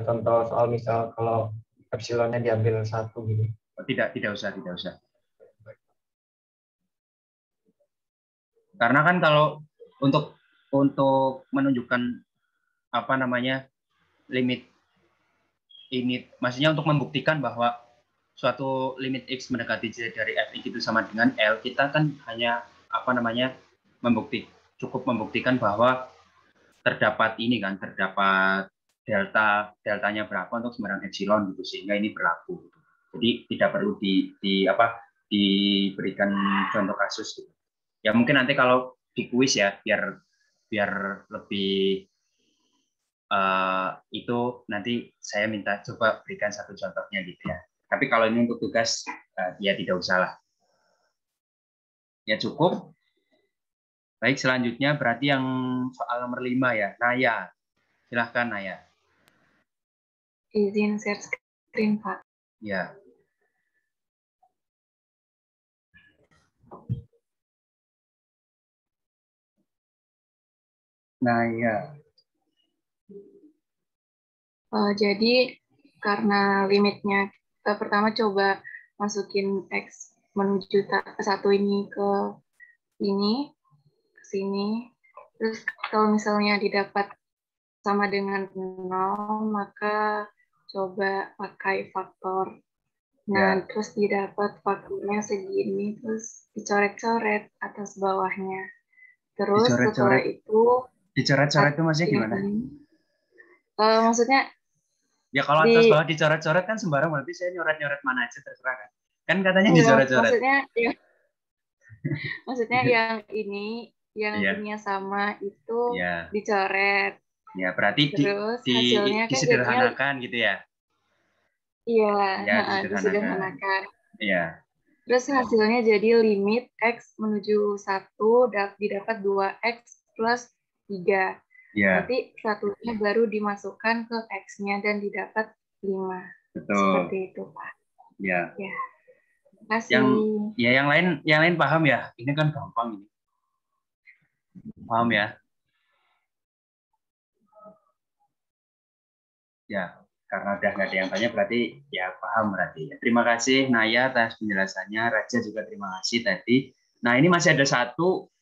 contoh soal misal kalau epsilonnya diambil 1 gitu? Tidak usah. Karena kan kalau untuk menunjukkan limit ini, maksudnya untuk membuktikan bahwa suatu limit x mendekati j dari fx itu sama dengan L, kita kan hanya cukup membuktikan bahwa terdapat deltanya berapa untuk sembarang epsilon gitu, sehingga ini berlaku. Jadi tidak perlu diberikan contoh kasus gitu. Ya mungkin nanti kalau di kuis ya biar lebih itu nanti saya minta coba berikan satu contohnya gitu ya. Tapi kalau ini untuk tugas ya tidak usah lah. Ya cukup. Baik, selanjutnya berarti yang soal nomor 5 ya. Naya. Silahkan Naya. Izin share screen, Pak. Ya. Naya. Jadi karena limitnya pertama coba masukin X menuju ke 1 ini ke sini. Terus kalau misalnya didapat sama dengan 0, maka coba pakai faktor. Nah, terus didapat faktornya segini, terus dicoret-coret atas bawahnya. Terus setelah itu dicoret-coret itu maksudnya gimana? Maksudnya ya kalau atas bawah dicoret-coret kan sembarang, berarti saya nyoret-nyoret mana aja terserah kan? Kan katanya dicoret-coret. Maksudnya yang ininya sama itu dicoret. Ya, berarti terus hasilnya disederhanakan kan gitu ya? Iya, disederhanakan. Iya. Terus hasilnya jadi limit X menuju 1 didapat 2X plus 3. Nanti satunya baru dimasukkan ke X-nya dan didapat 5. Betul. Seperti itu, Pak. Ya. Terima kasih. Yang lain paham ya? Ini kan gampang ini. Paham ya? Ya, karena udah nggak ada yang tanya berarti ya paham berarti. Ya. Terima kasih Naya atas penjelasannya. Raja juga terima kasih tadi. Nah, ini masih ada satu.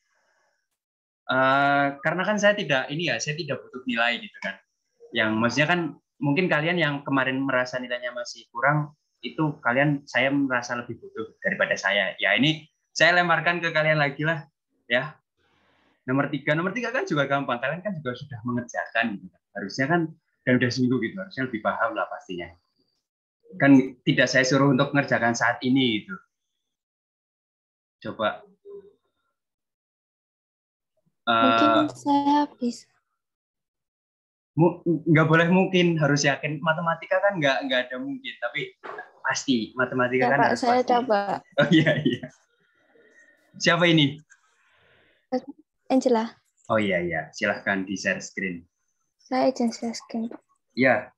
Karena kan saya tidak butuh nilai gitu kan. Yang maksudnya kan mungkin kalian yang kemarin merasa nilainya masih kurang, itu saya merasa lebih butuh daripada saya. Ya ini saya lemparkan ke kalian lagi lah ya. Nomor 3 kan juga gampang. Kalian kan juga sudah mengerjakan gitu. Harusnya kan dan udah seminggu gitu, harusnya lebih paham lah pastinya. Kan tidak saya suruh untuk mengerjakan saat ini gitu. Coba. Mungkin saya bisa. nggak boleh mungkin, harus yakin. Matematika kan nggak ada mungkin, tapi pasti matematika Ya, kan Pak, harus saya pasti. coba. Oh iya. Siapa ini? Angela. Oh iya, silahkan di share screen. Saya izin share screen, Pak. Ya.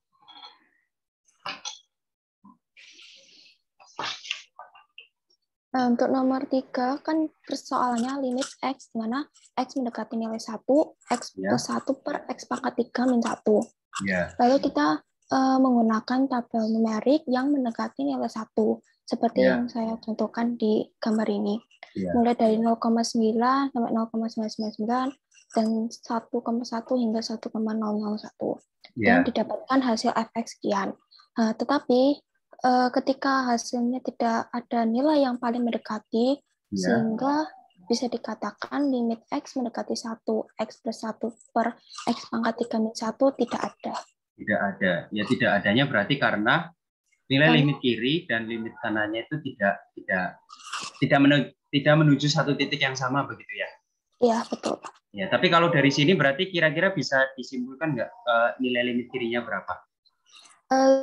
Nah, untuk nomor 3 kan persoalannya limit X, di mana X mendekati nilai 1, X plus 1 per X pangkat 3 min 1. Ya. Lalu kita menggunakan tabel numerik yang mendekati nilai 1, seperti yang saya contohkan di gambar ini. Mulai dari 0,9 sampai 0,999 dan 1,1 hingga 1,001. Dan didapatkan hasil fx sekian. Tetapi ketika hasilnya tidak ada nilai yang paling mendekati, sehingga bisa dikatakan limit X mendekati 1, X plus 1 per X pangkat 3 min 1 tidak ada. Tidak ada. Ya, tidak adanya berarti karena nilai limit kiri dan limit kanannya itu tidak menuju satu titik yang sama, begitu ya? Iya, betul. Ya, tapi kalau dari sini berarti kira-kira bisa disimpulkan nggak nilai limit kirinya berapa?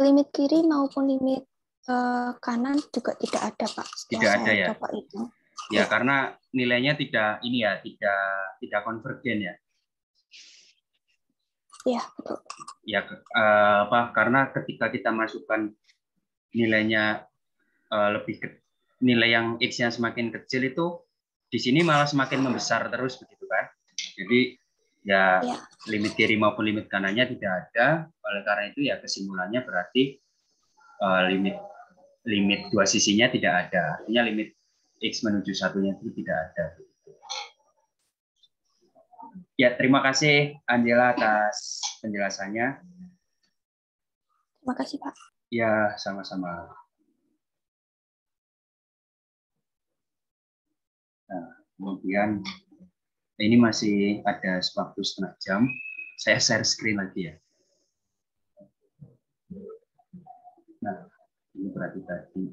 Limit kiri maupun limit kanan juga tidak ada, Pak. Tidak ada ya? Coba itu. Ya, karena nilainya tidak konvergen ya. Iya, betul. Ya, karena ketika kita masukkan nilainya nilai yang X-nya semakin kecil itu di sini malah semakin membesar terus, begitu kan? Jadi ya, limit kiri maupun limit kanannya tidak ada. Oleh karena itu ya kesimpulannya berarti limit dua sisinya tidak ada. Artinya limit X menuju satunya itu tidak ada. Ya, terima kasih Angela atas penjelasannya. Terima kasih, Pak. Ya, sama-sama. Nah, kemudian ini masih ada waktu setengah jam. Saya share screen lagi ya. Nah, ini berarti tadi.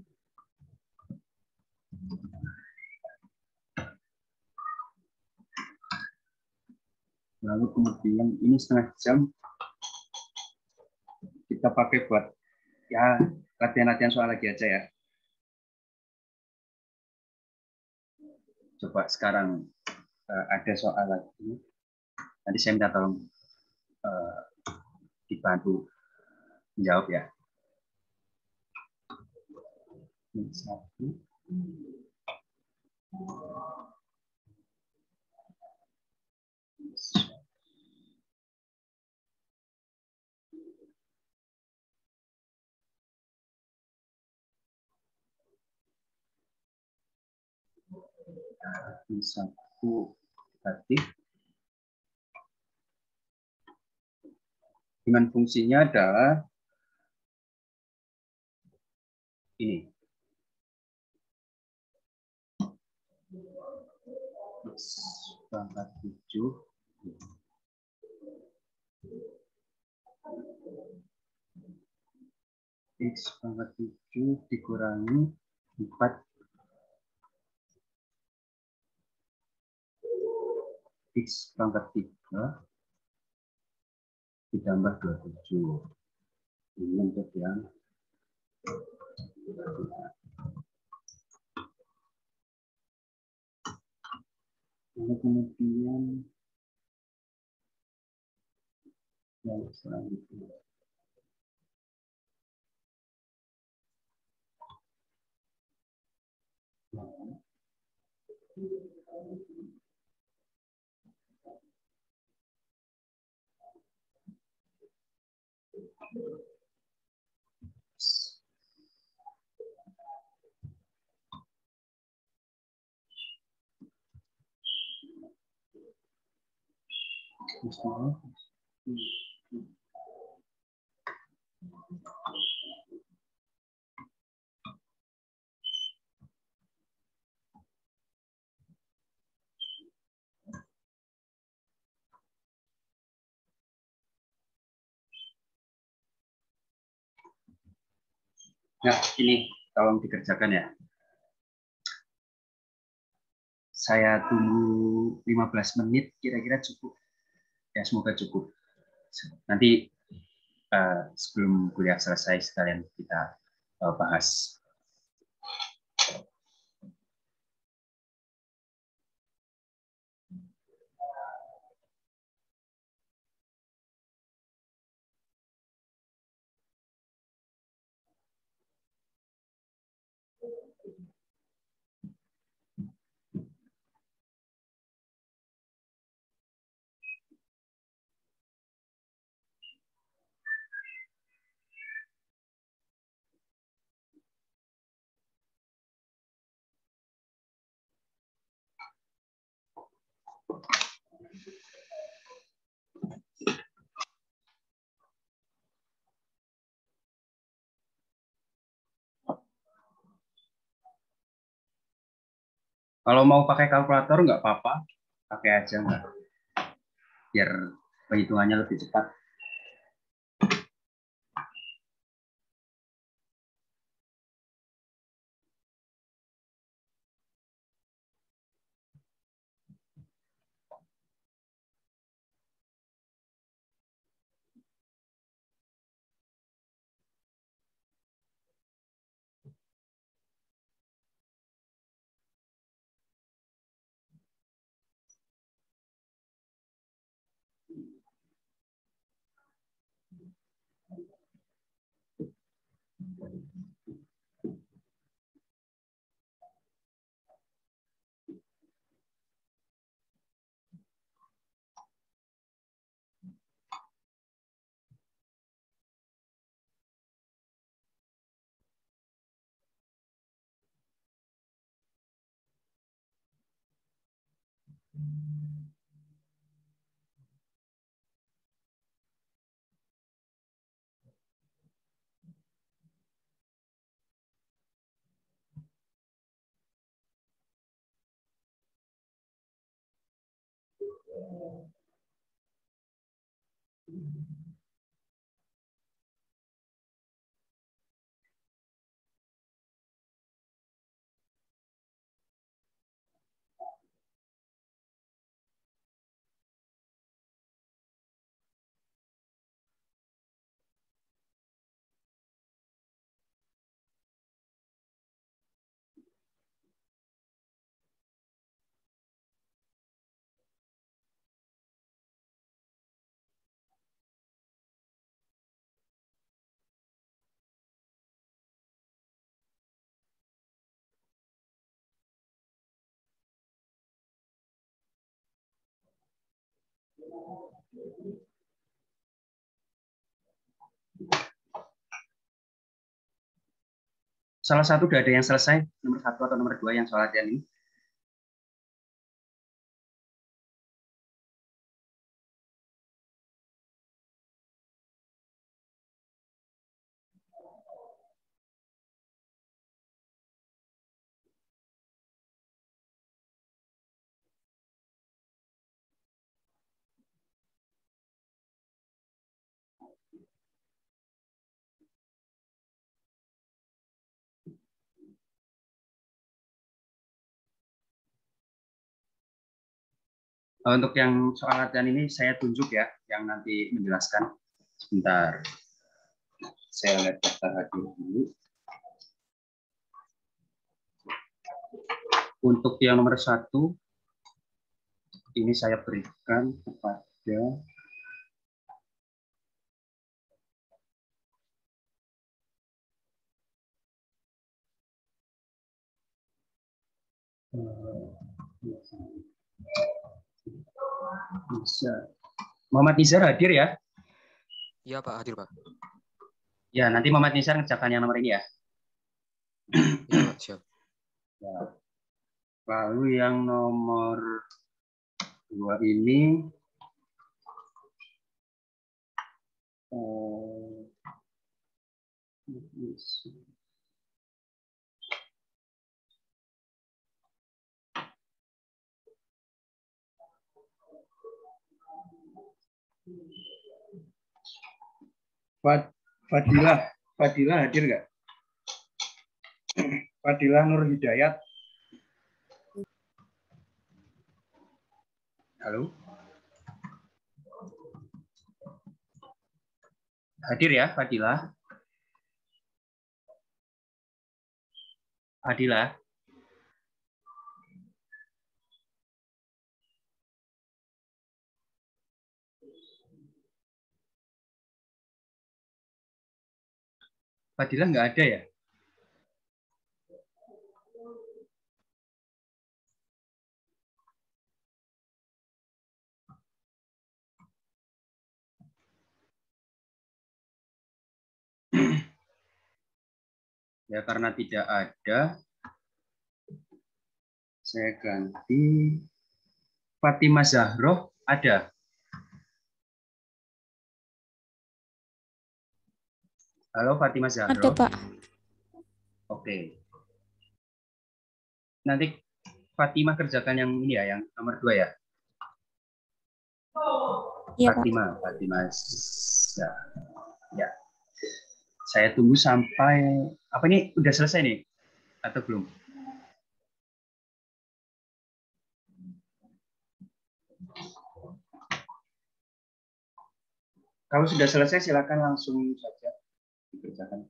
Lalu kemudian ini setengah jam kita pakai buat ya latihan-latihan soal lagi aja ya. Coba sekarang ada soal lagi. Nanti saya minta tolong dibantu menjawab ya. Ini satu. Ini satu tadi. Dengan fungsinya adalah ini. X pangkat 7 X pangkat 7 dikurangi 4 X pangkat 3 ditambah 27. Ini untuk yang lalu kemudian yang selanjutnya. Nah, ini tolong dikerjakan ya. Saya tunggu 15 menit, kira-kira cukup. Ya, semoga cukup. Nanti sebelum kuliah selesai sekalian kita bahas. Kalau mau pakai kalkulator nggak apa-apa, pakai aja nggak, biar perhitungannya lebih cepat. Salah satu udah ada yang selesai, nomor 1 atau nomor 2 yang soal latihan ini? Untuk yang soal latihan ini saya tunjuk ya, yang nanti menjelaskan. Sebentar, saya lihat daftar hadir dulu. Untuk yang nomor 1, ini saya berikan kepada Muhammad Nizar hadir ya? Iya Pak, hadir Pak. Ya, nanti Muhammad Nizar ngerjakan yang nomor ini ya. Iya Pak, siap. Ya. Lalu yang nomor 2 ini Fadilah hadir nggak? Fadilah Nur Hidayat. Halo. Hadir ya, Fadila. Fadila. Fadila nggak ada ya? Ya, karena tidak ada, saya ganti Fatimah Zahroh ada. Halo Fatimah Zahroh. Ada, Pak. Oke. Nanti Fatimah kerjakan yang ini ya, yang nomor 2 ya. Iya, Fatimah, Fatimah. Ya. Saya tunggu sampai apa ini udah selesai nih atau belum? Kalau sudah selesai silakan langsung saja dikerjakan.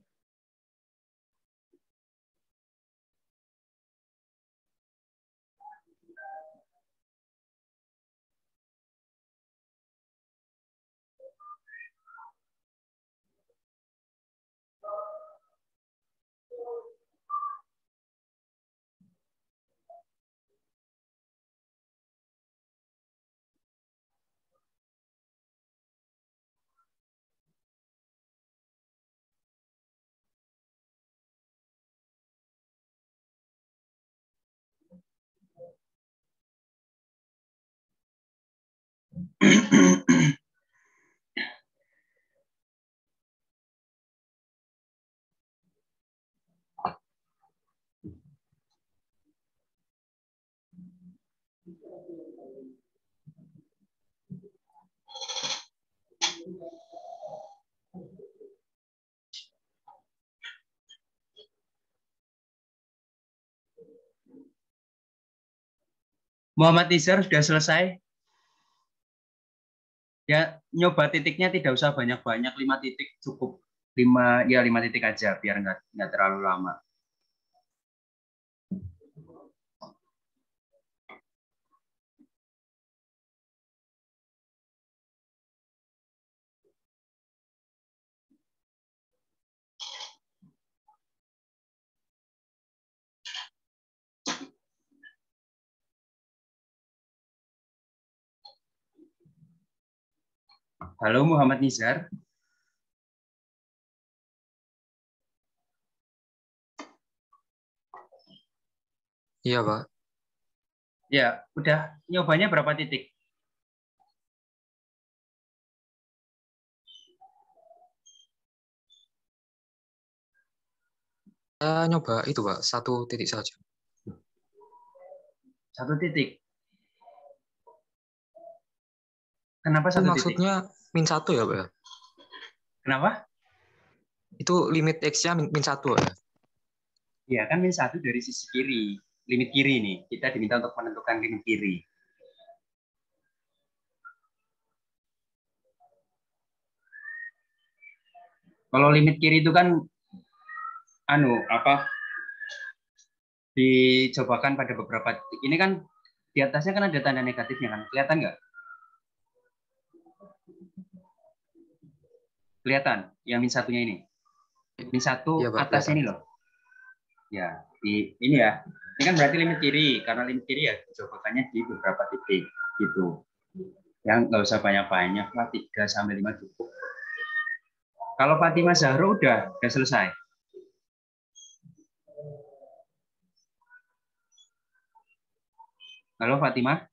Muhammad Nizar sudah selesai. Ya, nyoba titiknya tidak usah banyak-banyak, 5 titik cukup. 5 titik aja biar nggak terlalu lama. Halo Muhammad Nizar. Iya, Pak. Ya, udah nyobanya berapa titik? Saya nyoba itu, Pak, 1 titik saja. 1 titik. Kenapa Itu 1 titik? maksudnya -1 ya, Pak? Kenapa? Itu limit X-nya -1 ya? Ya, kan -1 dari sisi kiri. Limit kiri nih. Kita diminta untuk menentukan limit kiri. Kalau limit kiri itu kan dicobakan pada beberapa titik. Ini kan di atasnya kan ada tanda negatifnya kan. Kelihatan nggak? Kelihatan yang -1-nya ini. -1 Iya, Pak, atas kelihatan. ini loh. Ya, ini ya. Ini kan berarti limit kiri. Karena limit kiri ya cobakannya di beberapa titik gitu. Yang nggak usah banyak-banyak lah, 3-5 cukup. Kalau Fatimah Zahro udah selesai. Halo Fatimah.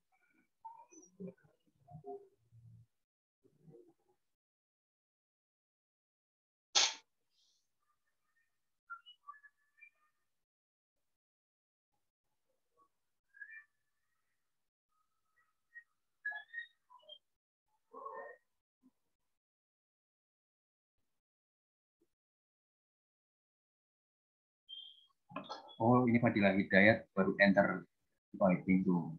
Oh, ini Fadila Hidayat baru enter typing tuh.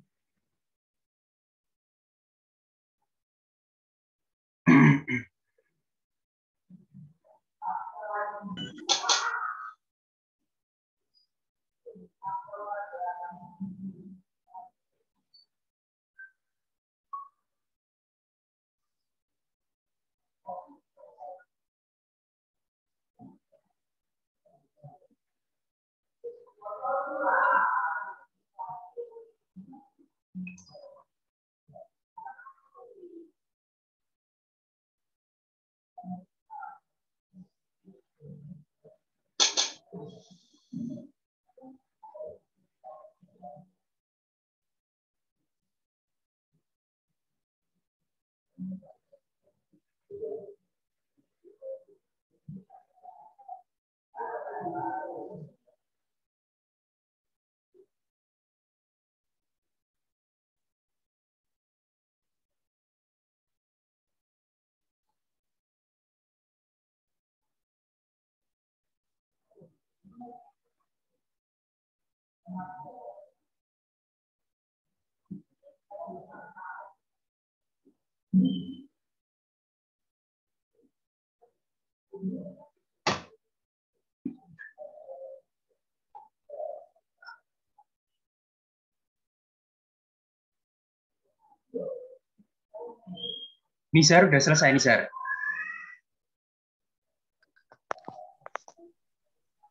Nizar udah selesai, Nizar?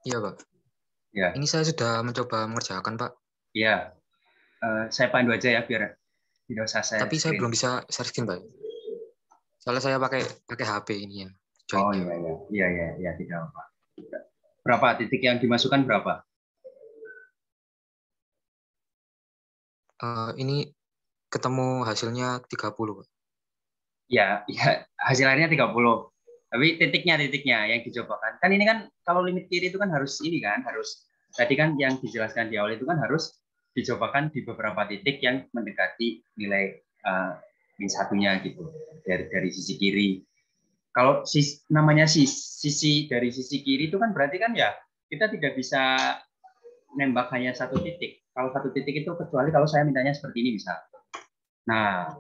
Iya, Pak. Ya. Ini saya sudah mencoba mengerjakan, Pak. Iya. Saya pandu aja ya biar tidak usah share Tapi saya screen. belum bisa share screen, Pak. Soalnya saya pakai HP ini ya. Oh iya, tidak apa. Berapa titik yang dimasukkan berapa? Ini ketemu hasilnya 30, Pak. Ya, hasilnya 30. Tapi titiknya yang dicobakan. Kan ini kan kalau limit kiri itu kan harus ini kan, harus tadi kan yang dijelaskan di awal itu kan harus dicobakan di beberapa titik yang mendekati nilai min satunya gitu dari sisi kiri. Kalau namanya sisi dari sisi kiri itu kan berarti kan ya kita tidak bisa nembak hanya satu titik. Kalau satu titik itu kecuali kalau saya mintanya seperti ini misal. Nah,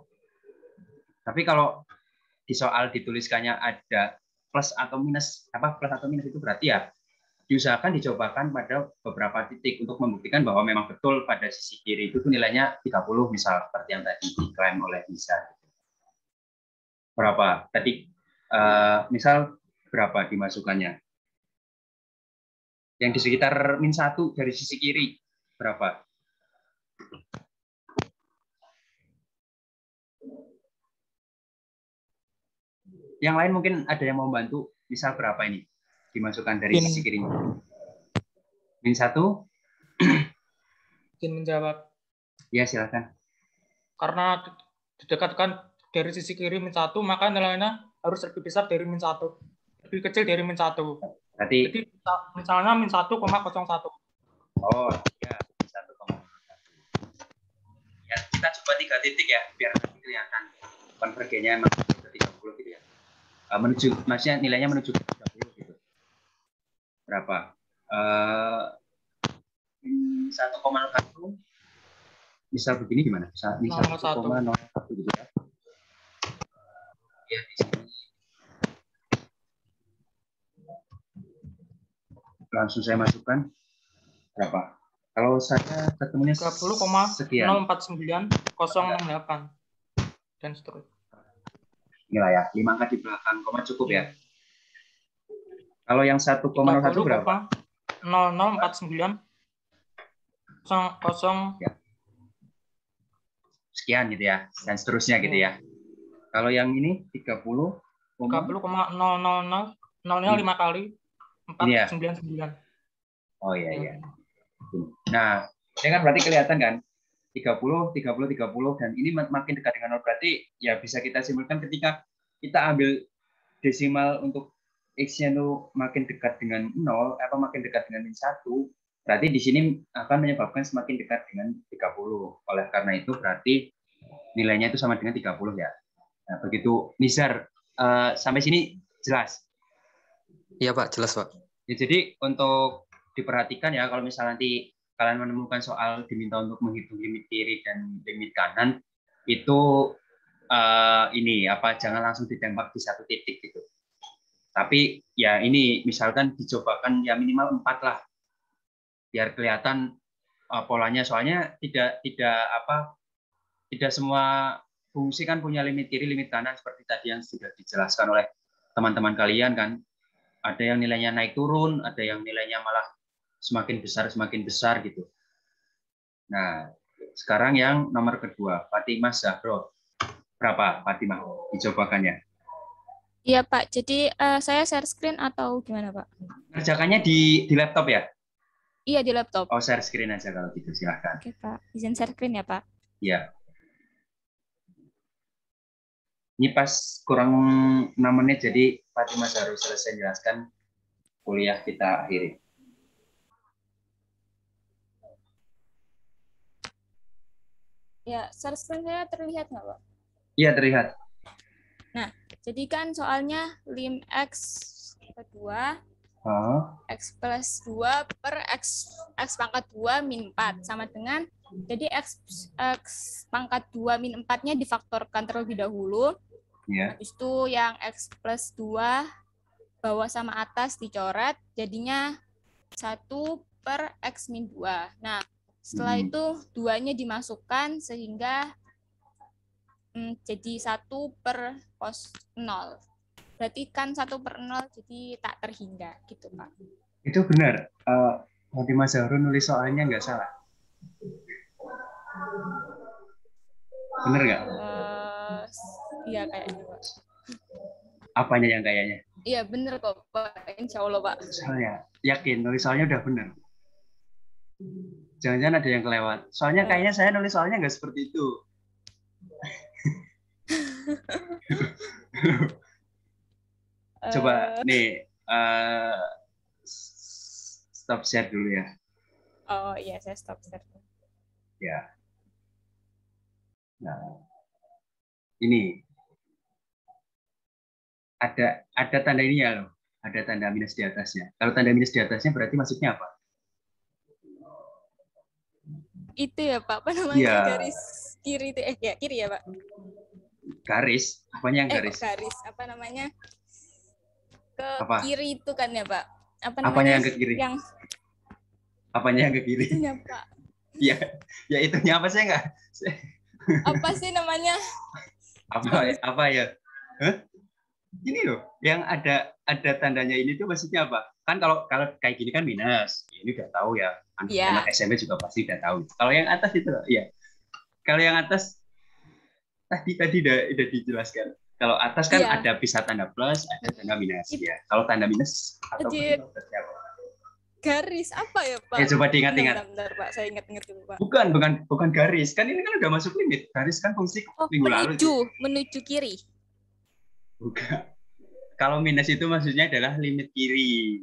tapi kalau di soal dituliskannya ada plus atau minus itu berarti ya diusahakan dicobakan pada beberapa titik untuk membuktikan bahwa memang betul pada sisi kiri itu nilainya 30 misal seperti yang tadi diklaim oleh Nisa. Berapa? Tadi misal berapa dimasukkannya? Yang di sekitar min 1 dari sisi kiri berapa? Yang lain mungkin ada yang mau bantu, misal berapa ini dimasukkan dari sisi kiri? Min 1? Izin menjawab. Ya, silakan. Karena didekatkan dari sisi kiri min 1, maka nilainya harus lebih besar dari min 1. Lebih kecil dari min 1. Jadi misalnya min 1,01. Oh, iya, 1,01. Ya, kita coba 3 titik ya, biar nanti kelihatan konvergennya emang 30 gitu ya. Maksudnya nilainya menuju ke 30 gitu. Berapa? 1,01 misal begini gimana? Misal 1,01 gitu ya. Ya, di sini. Langsung saya masukkan berapa? Kalau saya ketemunya 30,049,068 dan seterusnya. Inilah ya, 5 angka di belakang koma cukup ya. Kalau yang 1,01 berapa? 0049 ya. Sekian gitu ya, dan seterusnya gitu ya. Kalau yang ini 30,000 nolnya 5 kali 499. Oh iya. Nah, ini kan berarti kelihatan kan 30, 30, 30 dan ini makin dekat dengan 0 berarti ya bisa kita simpulkan ketika kita ambil desimal untuk X-nya itu makin dekat dengan 0 apa makin dekat dengan min 1 berarti di sini akan menyebabkan semakin dekat dengan 30. Oleh karena itu berarti nilainya itu sama dengan 30 ya. Nah, begitu Nizar sampai sini jelas? Iya Pak, jelas Pak. Ya, jadi untuk diperhatikan ya kalau misalnya nanti kalian menemukan soal diminta untuk menghitung limit kiri dan limit kanan itu ini apa jangan langsung ditembak di satu titik gitu. Tapi ya ini misalkan dicobakan ya minimal 4 lah biar kelihatan polanya soalnya tidak semua fungsi kan punya limit kiri limit kanan seperti tadi yang sudah dijelaskan oleh teman-teman kalian kan. Ada yang nilainya naik turun, ada yang nilainya malah semakin besar gitu. Nah, Sekarang yang nomor kedua, Fatimah Zahro. Berapa, Fatimah, dicobakannya? Iya, Pak. Jadi saya share screen atau gimana, Pak? Kerjakannya di laptop ya? Iya, di laptop. Oh, share screen aja kalau gitu, silahkan. Oke, Pak. Izin share screen ya, Pak? Iya. Ini pas kurang 6 menit, jadi Fatimah harus selesai jelaskan, kuliah kita akhiri. Ya, share screen saya terlihat nggak, Pak? Iya, terlihat. Nah, jadi kan soalnya lim X kedua, X plus 2 per X pangkat 2 min 4, sama dengan, jadi X pangkat 2 min 4-nya difaktorkan terlebih dahulu. Yeah. Habis itu yang X plus 2 bawah sama atas dicoret, jadinya 1 per X min 2. Nah, setelah itu 2-nya dimasukkan sehingga jadi 1 per cos 0. Berarti kan 1 per 0 jadi tak terhingga gitu, Pak. Itu benar. Fatimah Zahro nulis soalnya nggak salah. Benar nggak? Iya kayaknya, Pak. Apanya yang kayaknya? Iya benar kok, Pak. Insya Allah, Pak. Soalnya yakin nulis soalnya udah benar. Jangan-jangan ada yang kelewat. Soalnya kayaknya saya nulis soalnya nggak seperti itu. Coba nih stop share dulu ya. Oh iya, saya stop share. Ya. Nah, ini ada tanda ini ya loh. Ada tanda minus di atasnya. Kalau tanda minus di atasnya berarti maksudnya apa? Itu ya Pak, apa namanya, ya. Garis kiri itu ya kiri ya Pak? Garis, apanya yang garis? Garis, apa namanya? Ke apa? Kiri itu kan ya Pak? Apanya yang ke kiri? Apanya yang ke kiri? Itunya Pak. Ya itunya apa sih enggak? Apa sih namanya? Apa ya? Hah? Ini loh, yang ada tandanya ini tuh maksudnya apa? Kan kalau kayak gini kan minus, ini udah tahu ya. Anak SMP juga pasti udah tahu. Kalau yang atas itu, ya. Kalau yang atas tadi udah dijelaskan. Kalau atas kan ada bisa tanda plus, ada tanda minus ya. Kalau tanda minus atau garis apa ya Pak? Coba diingat-ingat. Bentar, Pak, saya ingat-ingat dulu Pak. Bukan garis, kan ini kan udah masuk limit. Garis kan fungsi minggu lalu. Menuju kiri. Bukan. Kalau minus itu maksudnya adalah limit kiri.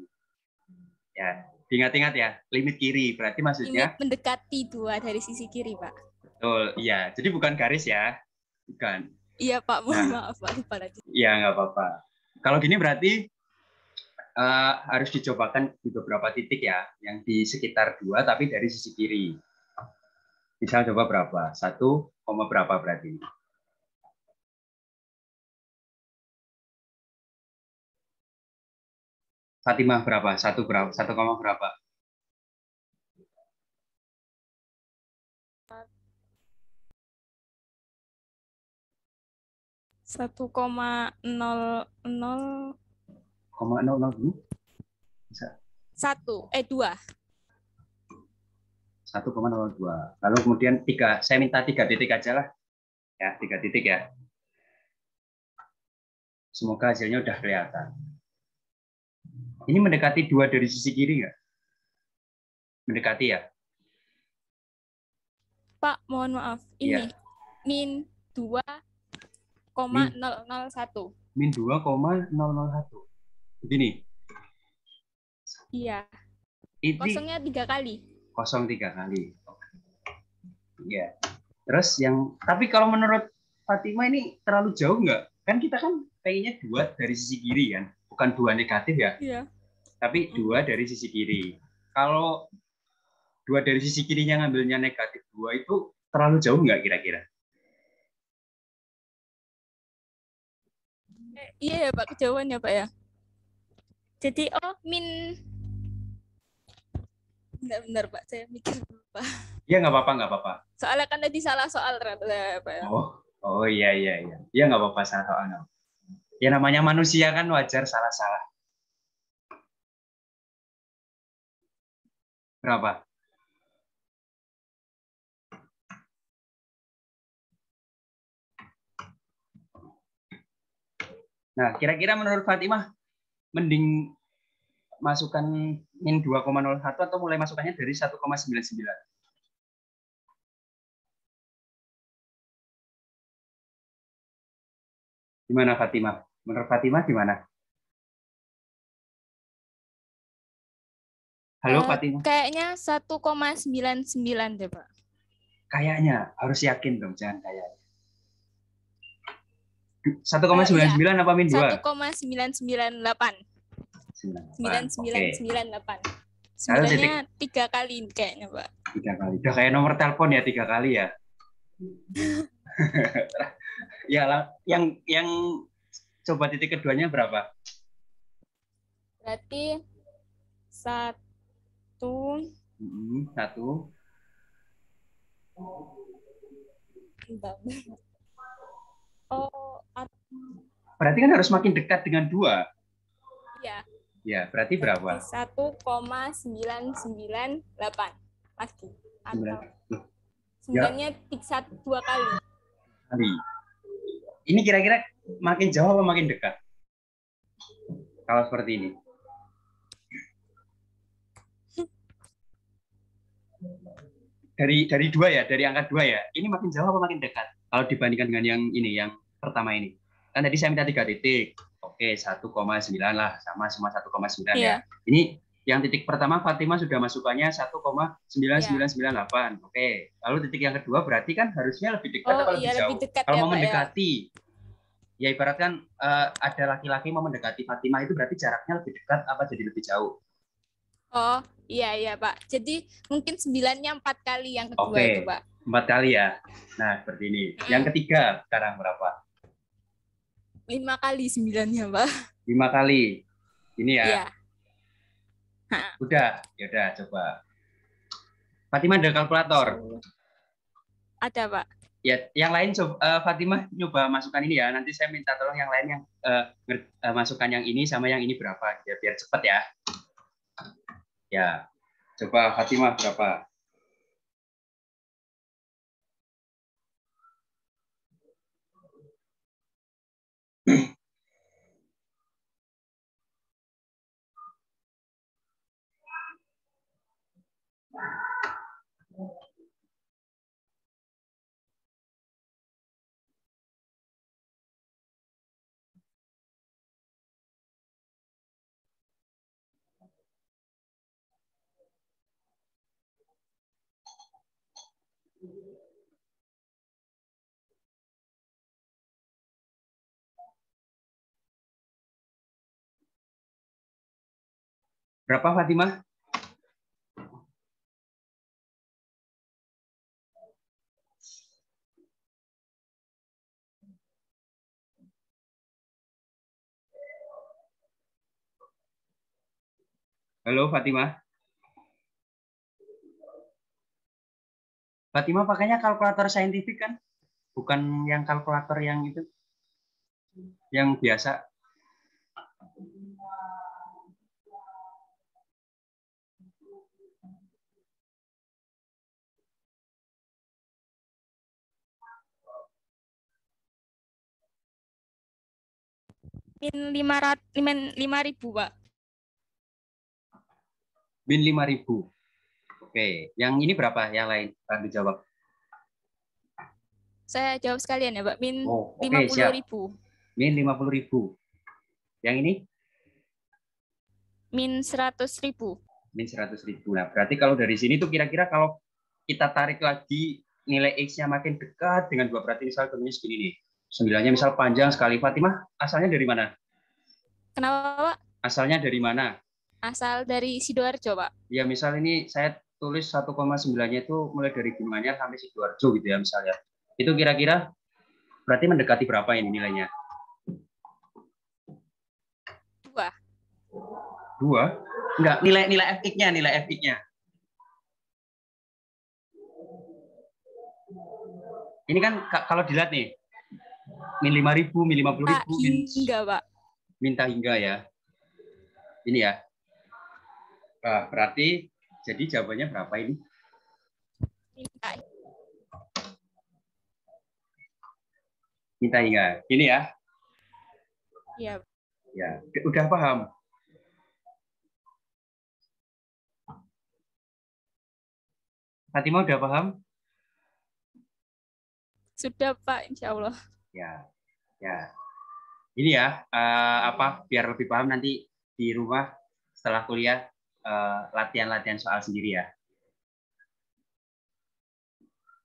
Ya, diingat-ingat ya, limit kiri. Berarti maksudnya limit mendekati 2 dari sisi kiri, Pak. Betul, iya. Jadi bukan garis ya. Bukan. Iya, Pak. Maaf, Pak. Lupa lagi. Iya, nggak apa-apa. Kalau gini berarti harus dicobakan di beberapa titik ya, yang di sekitar 2 tapi dari sisi kiri. Misal coba berapa? 1, berapa berarti? Fatimah berapa? 1 berapa? 1, berapa? 1,00 bisa 2. 1,02. Lalu kemudian 3. Saya minta 3 titik aja lah. Ya, 3 titik ya. Semoga hasilnya udah kelihatan. Ini mendekati 2 dari sisi kiri nggak? Mendekati ya? Pak, mohon maaf. Ini min 2,001. Min 2,001. Begini. Iya. Kosongnya 3 kali. Kosong 3 kali. Iya. Terus tapi kalau menurut Fatimah ini terlalu jauh nggak? Kan kita kan kayaknya 2 dari sisi kiri kan, bukan 2 negatif ya. Iya. Tapi 2 dari sisi kiri. Kalau 2 dari sisi kirinya ngambilnya negatif 2 itu terlalu jauh nggak kira-kira? Iya ya Pak, kejauhan ya Pak ya. Jadi min benar Pak, saya mikir dulu Pak. Iya nggak apa-apa. Soalnya kan tadi salah soal ternyata ya Pak ya. Oh iya. Iya nggak apa-apa salah soal. Ya namanya manusia kan wajar salah-salah. Berapa? Nah, kira-kira menurut Fatimah, mending masukkan min 2,01 atau mulai masukannya dari 1,99? Gimana Fatimah? Menurut Fatimah gimana? Halo Fatimah. Kayaknya 1,99 deh, Pak. Kayaknya, harus yakin dong, jangan kayaknya. 1,99 apa min 2? 1,998. 9998. Oke. Sebenarnya 3 kali kayaknya, Pak. 3 kali. Udah kayak nomor telepon ya, 3 kali ya. Ya, yang coba titik keduanya berapa? Berarti 1. Oh, berarti kan harus makin dekat dengan 2. Iya. Ya, berarti berapa? 1,998 lagi. Atau 9-nya 2 kali. Ini kira-kira makin jauh apa makin dekat? Kalau seperti ini. Dari 2 ya, dari angka 2 ya. Ini makin jauh apa makin dekat? Kalau dibandingkan dengan yang ini, yang pertama ini. Kan tadi saya minta 3 titik. Oke, 1,9 lah, sama 1,9 ya. Ini yang titik pertama Fatimah sudah masukannya 1,9998. Oke, lalu titik yang kedua berarti kan harusnya lebih dekat atau lebih jauh? Lebih dekat, kalau ya, mau mendekati, ya ibaratkan ada laki-laki mau mendekati Fatimah itu berarti jaraknya lebih dekat apa jadi lebih jauh? Oh, iya Pak. Jadi mungkin 9-nya 4 kali yang kedua itu, Pak. 4 kali ya. Nah, seperti ini. Yang ketiga sekarang berapa? 5 kali 9-nya, Pak. 5 kali. Ini ya. Iya. Udah, ya udah coba. Fatimah ada kalkulator? Ada, Pak. Ya, yang lain coba Fatimah nyoba masukkan ini ya. Nanti saya minta tolong yang lain yang masukkan yang ini sama yang ini berapa ya, biar cepat ya. Ya. Coba Fatimah berapa? Berapa Fatimah? Halo Fatimah. Fatimah pakainya kalkulator saintifik kan? Bukan yang kalkulator yang itu. Yang biasa. Min 5.000, Pak. Min 5.000. Oke, yang ini berapa? Yang lain akan dijawab. Saya jawab sekalian ya, Pak. Min 50.000. Min 50.000. Yang ini? Min 100.000. Min 100.000. Nah, berarti kalau dari sini tuh kira-kira kalau kita tarik lagi nilai X-nya makin dekat dengan 2, berarti misal contohnya segini nih. 9-nya misal panjang sekali. Fatimah, asalnya dari mana? Kenapa, Pak? Asalnya dari mana? Asal dari Sidoarjo, Pak. Ya, misal ini saya tulis 1,9-nya itu mulai dari Gununganyar sampai Sidoarjo gitu ya misalnya. Itu kira-kira berarti mendekati berapa ini nilainya? 2? Enggak, nilai FX-nya. Ini kan kalau dilihat nih, min 5.000, min 50.000, hingga, Pak. Minta hingga ya. Ini ya. Nah, berarti jadi jawabannya berapa ini? Minta hingga. Ini ya. Iya. Ya, udah paham? Fatima udah paham? Sudah Pak, insya Allah. Ya, ya. Ini ya, biar lebih paham nanti di rumah setelah kuliah latihan-latihan soal sendiri ya.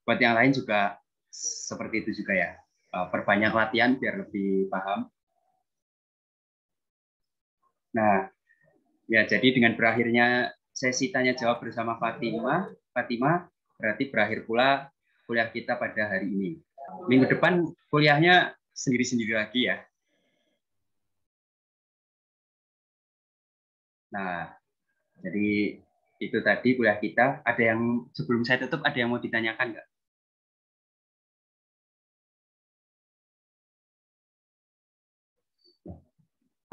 Buat yang lain juga seperti itu juga ya. Perbanyak latihan biar lebih paham. Nah, ya jadi dengan berakhirnya sesi tanya jawab bersama Fatima berarti berakhir pula kuliah kita pada hari ini. Minggu depan kuliahnya sendiri-sendiri lagi ya. Nah, jadi itu tadi kuliah kita. Ada yang sebelum saya tutup ada yang mau ditanyakan nggak?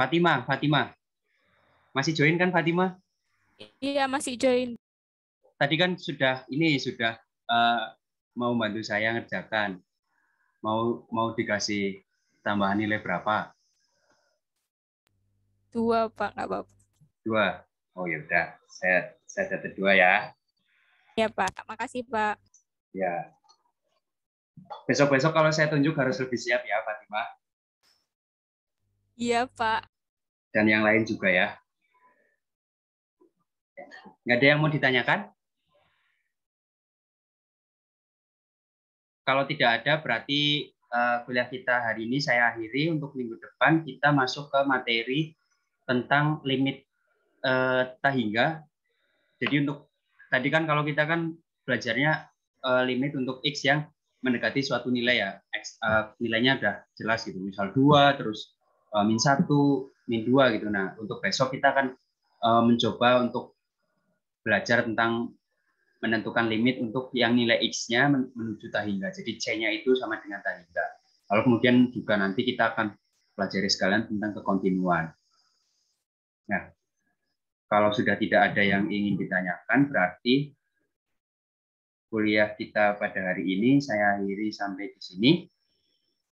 Fatima. Masih join kan Fatima? Iya, masih join. Tadi kan sudah mau bantu saya ngerjakan. Mau dikasih tambahan nilai berapa? 2, Pak, nggak apa-apa. 2. Oh ya udah, saya catat 2 ya. Ya, Pak. Makasih, Pak. Ya. Besok-besok kalau saya tunjuk harus lebih siap ya, Fatima. Iya, Pak. Dan yang lain juga ya. Nggak ada yang mau ditanyakan? Kalau tidak ada, berarti kuliah kita hari ini saya akhiri. Untuk minggu depan kita masuk ke materi tentang limit tahingga. Jadi untuk tadi kan kalau kita kan belajarnya limit untuk X yang mendekati suatu nilai ya. Nilainya udah jelas gitu. Misal 2, terus min 1, min 2 gitu. Nah, untuk besok kita akan mencoba untuk belajar tentang menentukan limit untuk yang nilai X-nya menuju tahingga. Jadi C-nya itu sama dengan tahingga. Lalu kemudian juga nanti kita akan pelajari sekalian tentang kekontinuan. Nah, kalau sudah tidak ada yang ingin ditanyakan, berarti kuliah kita pada hari ini saya akhiri sampai di sini.